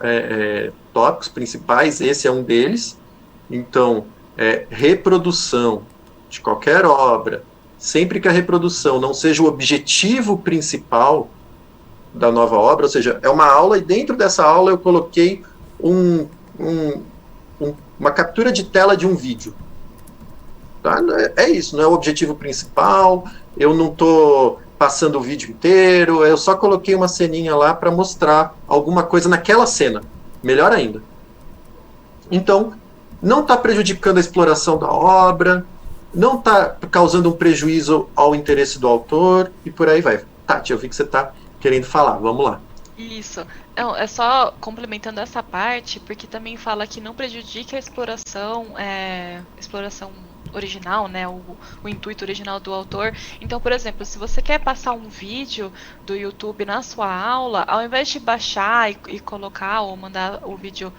tópicos principais, esse é um deles. Então, reprodução de qualquer obra, sempre que a reprodução não seja o objetivo principal da nova obra, ou seja, é uma aula, e dentro dessa aula eu coloquei uma captura de tela de um vídeo. Tá? É isso, não é o objetivo principal, eu não estou passando o vídeo inteiro, eu só coloquei uma ceninha lá para mostrar alguma coisa naquela cena, melhor ainda. Então, não está prejudicando a exploração da obra, não está causando um prejuízo ao interesse do autor, e por aí vai. Tati, eu vi que você está querendo falar, vamos lá. Isso. Não, é só complementando essa parte, porque também fala que não prejudica a exploração original, né, o intuito original do autor. Então, por exemplo, se você quer passar um vídeo do YouTube na sua aula, ao invés de baixar e colocar ou mandar o vídeo,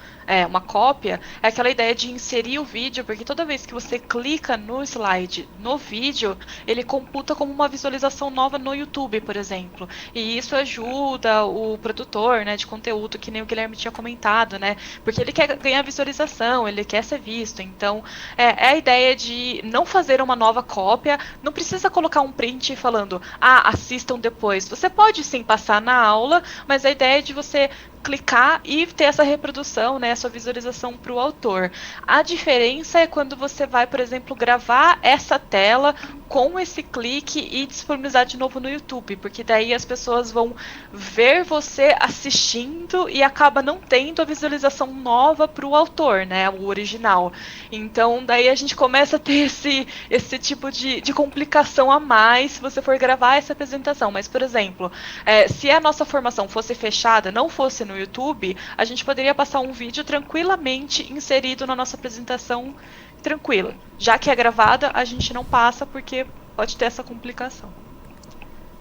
uma cópia, é aquela ideia de inserir o vídeo, porque toda vez que você clica no slide, no vídeo, ele computa como uma visualização nova no YouTube, por exemplo. E isso ajuda o produtor, né, de conteúdo, que nem o Guilherme tinha comentado, né, porque ele quer ganhar visualização, ele quer ser visto. Então, é a ideia de não fazer uma nova cópia, não precisa colocar um print falando, assistam depois. Você pode sim passar na aula, mas a ideia é de você clicar e ter essa reprodução, né, essa visualização para o autor. A diferença é quando você vai, por exemplo, gravar essa tela com esse clique e disponibilizar de novo no YouTube, porque daí as pessoas vão ver você assistindo e acaba não tendo a visualização nova para o autor, né, o original. Então, daí a gente começa a ter esse tipo de complicação a mais se você for gravar essa apresentação. Mas, por exemplo, se a nossa formação fosse fechada, não fosse no YouTube, a gente poderia passar um vídeo tranquilamente inserido na nossa apresentação, tranquilo. Já que é gravada, a gente não passa porque pode ter essa complicação.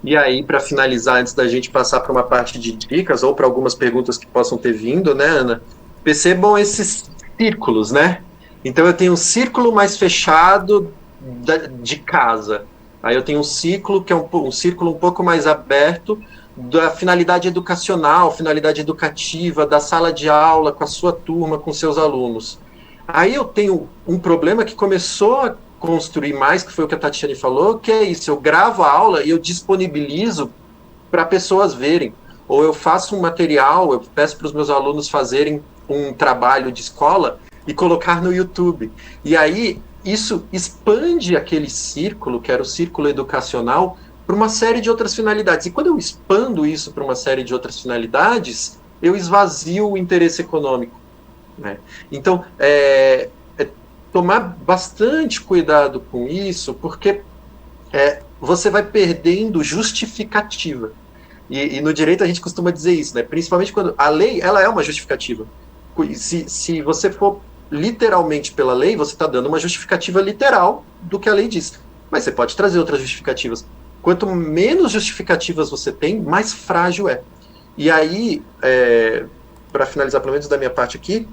E aí, para finalizar, antes da gente passar para uma parte de dicas ou para algumas perguntas que possam ter vindo, né, Ana? Percebam esses círculos, né? Então, eu tenho um círculo mais fechado de casa. Aí eu tenho um ciclo que é um círculo um pouco mais aberto da finalidade educacional, finalidade educativa, da sala de aula, com a sua turma, com seus alunos. Aí eu tenho um problema que começou a construir mais, que foi o que a Tatiane falou, que é isso, eu gravo a aula e eu disponibilizo para pessoas verem. Ou eu faço um material, eu peço para os meus alunos fazerem um trabalho de escola e colocar no YouTube. E aí isso expande aquele círculo, que era o círculo educacional, para uma série de outras finalidades. E quando eu expando isso para uma série de outras finalidades, eu esvazio o interesse econômico, né? Então, tomar bastante cuidado com isso, porque você vai perdendo justificativa. E no direito a gente costuma dizer isso, né? Principalmente quando a lei ela é uma justificativa. Se você for literalmente pela lei, você está dando uma justificativa literal do que a lei diz. Mas você pode trazer outras justificativas. Quanto menos justificativas você tem, mais frágil é. E aí, para finalizar, pelo menos da minha parte aqui,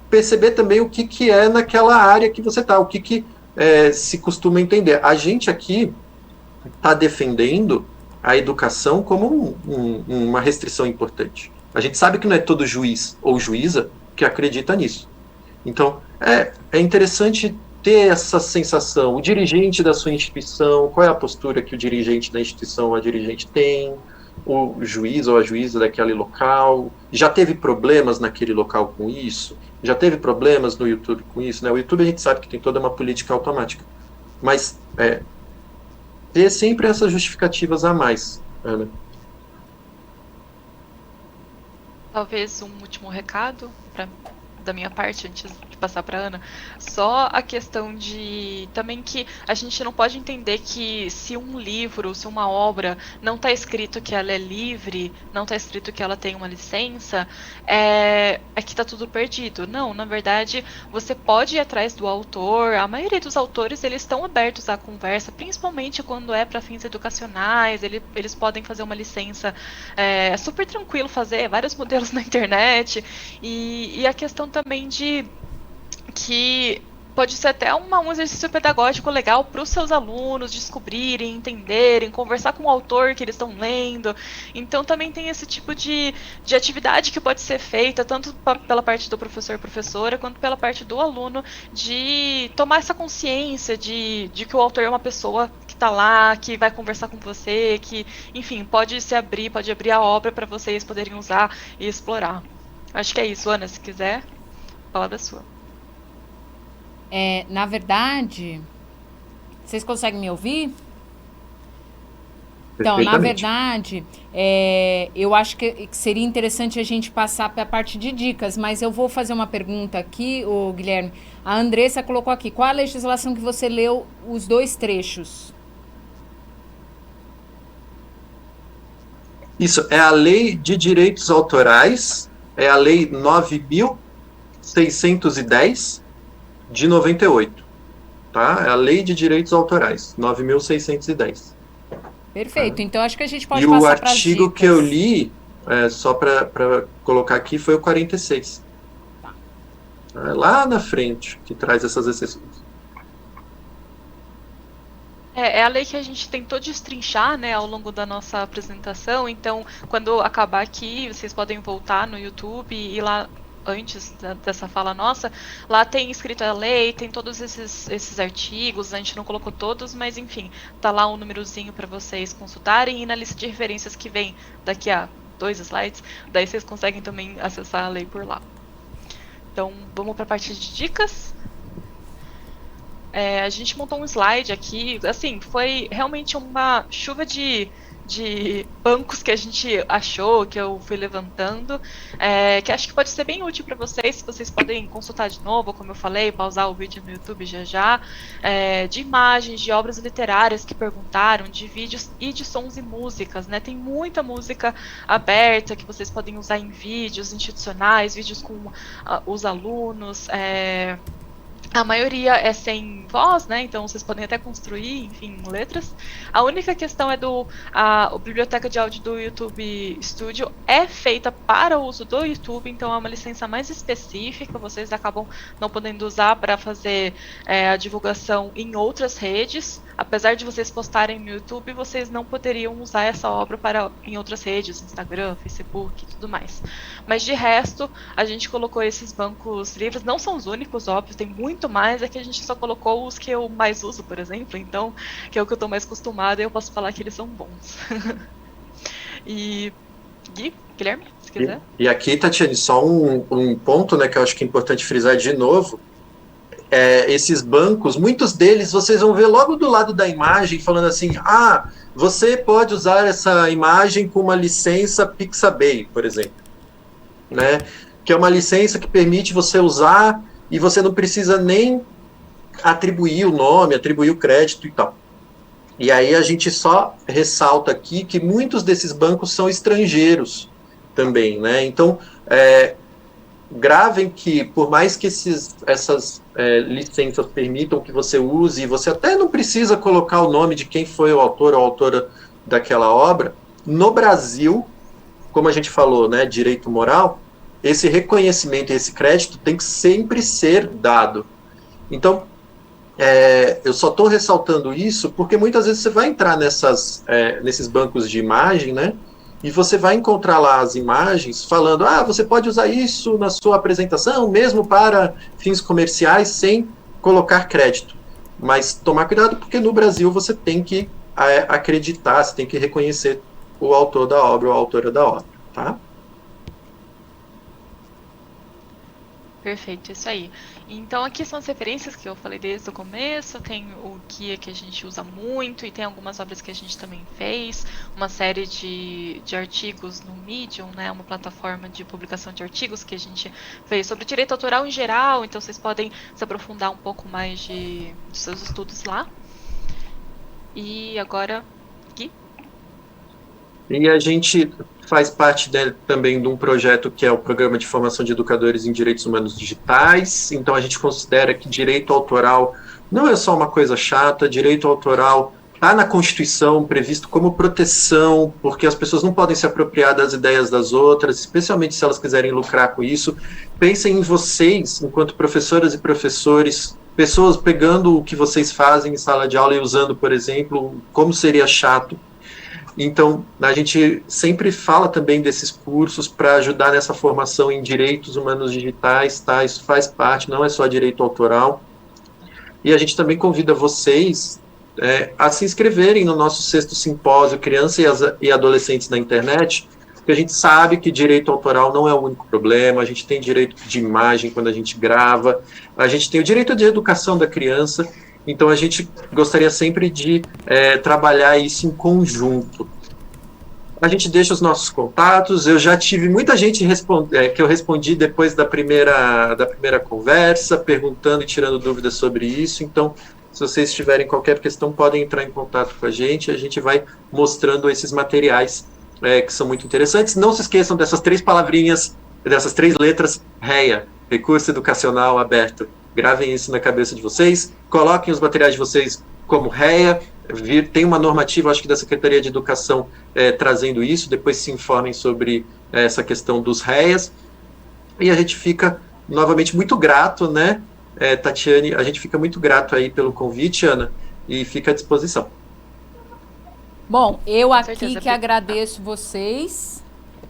perceber também o que é naquela área que você está, o que se costuma entender. A gente aqui está defendendo a educação como uma restrição importante. A gente sabe que não é todo juiz ou juíza que acredita nisso. Então, é interessante ter essa sensação, o dirigente da sua instituição, qual é a postura que o dirigente da instituição ou a dirigente tem, o juiz ou a juíza daquele local, já teve problemas naquele local com isso, já teve problemas no YouTube com isso, né? O YouTube a gente sabe que tem toda uma política automática, mas ter sempre essas justificativas a mais, Ana. Talvez um último recado da minha parte, antes de passar para Ana, só a questão de também que a gente não pode entender que se um livro, se uma obra não está escrito que ela é livre, não está escrito que ela tem uma licença, é que está tudo perdido. Não, na verdade, você pode ir atrás do autor. A maioria dos autores, eles estão abertos à conversa, principalmente quando é para fins educacionais, eles podem fazer uma licença, é super tranquilo fazer, vários modelos na internet, e a questão também de que pode ser até um exercício pedagógico legal para os seus alunos descobrirem, entenderem, conversar com o autor que eles estão lendo. Então também tem esse tipo de atividade que pode ser feita, tanto pela parte do professor, professora, quanto pela parte do aluno, de tomar essa consciência de que o autor é uma pessoa que está lá, que vai conversar com você, que, enfim, pode abrir a obra para vocês poderem usar e explorar. Acho que é isso, Ana, se quiser, a palavra é sua. Na verdade, vocês conseguem me ouvir? Então, na Perfeitamente. verdade, eu acho que seria interessante a gente passar para a parte de dicas, mas eu vou fazer uma pergunta aqui, ô Guilherme. A Andressa colocou aqui, qual a legislação que você leu os 2 trechos? Isso é a Lei de Direitos Autorais, é a Lei 9.610 de 98, tá? É a Lei de Direitos Autorais, 9.610. Perfeito, então acho que a gente E pode o passar para as artigo que eu dicas. li, só para colocar aqui, foi o 46. Lá na frente, que traz essas exceções. É a lei que a gente tentou destrinchar, né, ao longo da nossa apresentação. Então, quando acabar aqui, vocês podem voltar no YouTube e ir lá antes dessa fala nossa. Lá tem escrito a lei, tem todos esses artigos. A gente não colocou todos, mas enfim, tá lá um númerozinho para vocês consultarem. E na lista de referências que vem daqui a 2 slides, daí vocês conseguem também acessar a lei por lá. Então, vamos para a parte de dicas. A gente montou um slide aqui, assim, foi realmente uma chuva de bancos que a gente achou, que eu fui levantando, que acho que pode ser bem útil para vocês podem consultar de novo, como eu falei, pausar o vídeo no YouTube já, de imagens, de obras literárias que perguntaram, de vídeos e de sons e músicas, né? Tem muita música aberta que vocês podem usar em vídeos institucionais, vídeos com os alunos, a maioria é sem voz, né? Então vocês podem até construir, enfim, letras. A única questão é a biblioteca de áudio do YouTube Studio é feita para o uso do YouTube, então é uma licença mais específica. Vocês acabam não podendo usar para fazer a divulgação em outras redes. Apesar de vocês postarem no YouTube, vocês não poderiam usar essa obra em outras redes, Instagram, Facebook e tudo mais. Mas de resto, a gente colocou esses bancos livres, não são os únicos, óbvio, tem muito mais, é que a gente só colocou os que eu mais uso, por exemplo, então, que é o que eu estou mais acostumada, e eu posso falar que eles são bons. E Guilherme, se quiser. E aqui, Tatiane, só um ponto, né, que eu acho que é importante frisar de novo. Esses bancos, muitos deles vocês vão ver logo do lado da imagem falando assim, você pode usar essa imagem com uma licença Pixabay, por exemplo, né? Que é uma licença que permite você usar e você não precisa nem atribuir o nome, atribuir o crédito e tal. E aí a gente só ressalta aqui que muitos desses bancos são estrangeiros também, né? Então, gravem que, por mais que essas licenças permitam que você use, e você até não precisa colocar o nome de quem foi o autor ou a autora daquela obra, no Brasil, como a gente falou, né, direito moral, esse reconhecimento e esse crédito tem que sempre ser dado. Então, eu só estou ressaltando isso porque muitas vezes você vai entrar nesses bancos de imagem, né, e você vai encontrar lá as imagens falando, você pode usar isso na sua apresentação, mesmo para fins comerciais, sem colocar crédito. Mas tomar cuidado, porque no Brasil você tem que acreditar, você tem que reconhecer o autor da obra ou a autora da obra, tá? Perfeito, isso aí. Então aqui são as referências que eu falei desde o começo, tem o guia que a gente usa muito e tem algumas obras que a gente também fez, uma série de artigos no Medium, né, uma plataforma de publicação de artigos que a gente fez sobre direito autoral em geral, então vocês podem se aprofundar um pouco mais dos seus estudos lá. E agora, Gui? E a gente faz parte também de um projeto que é o Programa de Formação de Educadores em Direitos Humanos Digitais. Então a gente considera que direito autoral não é só uma coisa chata, direito autoral está na Constituição previsto como proteção, porque as pessoas não podem se apropriar das ideias das outras, especialmente se elas quiserem lucrar com isso. Pensem em vocês, enquanto professoras e professores, pessoas pegando o que vocês fazem em sala de aula e usando, por exemplo, como seria chato. Então, a gente sempre fala também desses cursos para ajudar nessa formação em direitos humanos digitais, tá? Isso faz parte, não é só direito autoral. E a gente também convida vocês a se inscreverem no nosso 6º simpósio Crianças e Adolescentes na Internet, porque a gente sabe que direito autoral não é o único problema, a gente tem direito de imagem quando a gente grava, a gente tem o direito de educação da criança, Então a gente gostaria sempre de trabalhar isso em conjunto. A gente deixa os nossos contatos. Eu já tive muita gente que eu respondi depois da primeira conversa, perguntando e tirando dúvidas sobre isso. Então, se vocês tiverem qualquer questão, podem entrar em contato com a gente vai mostrando esses materiais que são muito interessantes. Não se esqueçam dessas 3 palavrinhas, dessas 3 letras, REA, Recurso Educacional Aberto. Gravem isso na cabeça de vocês, coloquem os materiais de vocês como REA, tem uma normativa, acho que da Secretaria de Educação trazendo isso, depois se informem sobre essa questão dos REAs, e a gente fica novamente muito grato, né, Tatiane, a gente fica muito grato aí pelo convite, Ana, e fica à disposição. Bom, eu aqui que agradeço vocês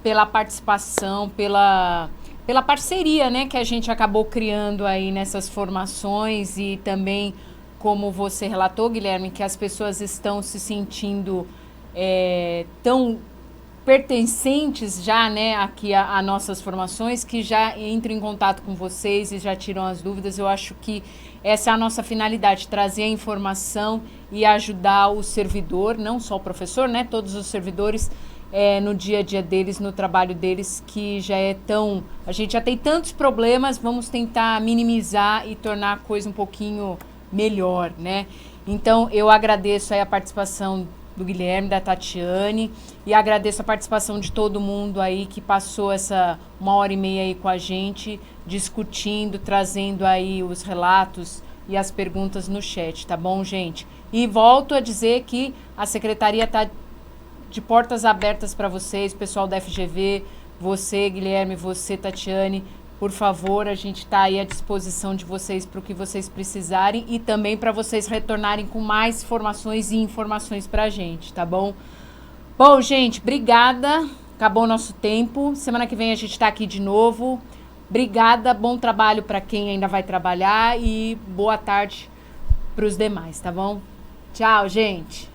pela participação, pela parceria, né, que a gente acabou criando aí nessas formações e também, como você relatou, Guilherme, que as pessoas estão se sentindo tão pertencentes já, né, aqui a nossas formações, que já entram em contato com vocês e já tiram as dúvidas. Eu acho que essa é a nossa finalidade, trazer a informação e ajudar o servidor, não só o professor, né, todos os servidores, no dia a dia deles, no trabalho deles, que já a gente já tem tantos problemas, vamos tentar minimizar e tornar a coisa um pouquinho melhor, né? Então, eu agradeço aí a participação do Guilherme, da Tatiane, e agradeço a participação de todo mundo aí que passou essa 1h30 aí com a gente, discutindo, trazendo aí os relatos e as perguntas no chat, tá bom, gente? E volto a dizer que a secretaria está de portas abertas para vocês, pessoal da FGV, você, Guilherme, você, Tatiane, por favor, a gente está aí à disposição de vocês para o que vocês precisarem e também para vocês retornarem com mais formações e informações para a gente, tá bom? Bom, gente, obrigada, acabou o nosso tempo, semana que vem a gente está aqui de novo, obrigada, bom trabalho para quem ainda vai trabalhar e boa tarde para os demais, tá bom? Tchau, gente!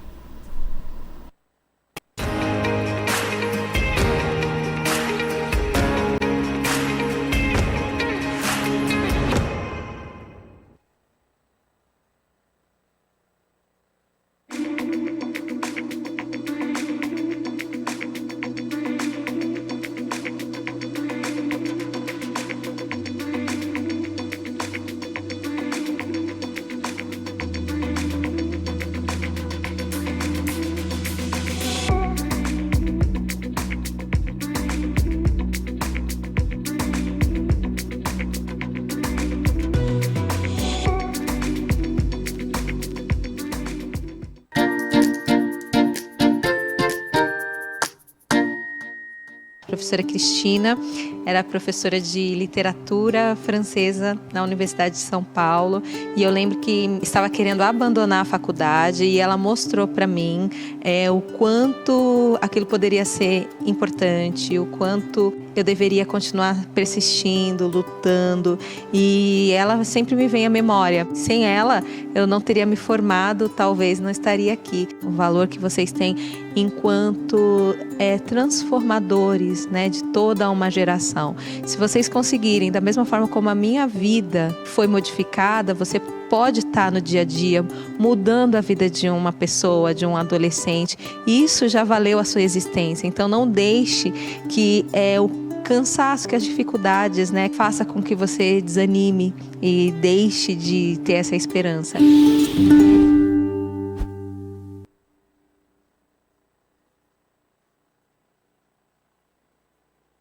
Professora Cristina, era professora de literatura francesa na Universidade de São Paulo, e eu lembro que estava querendo abandonar a faculdade e ela mostrou para mim o quanto aquilo poderia ser importante, o quanto eu deveria continuar persistindo, lutando, e ela sempre me vem à memória. Sem ela, eu não teria me formado, talvez não estaria aqui. O valor que vocês têm enquanto transformadores, né, de toda uma geração. Se vocês conseguirem, da mesma forma como a minha vida foi modificada, você pode estar no dia a dia mudando a vida de uma pessoa, de um adolescente. Isso já valeu a sua existência. Então não deixe que o cansaço, que as dificuldades, né, faça com que você desanime e deixe de ter essa esperança.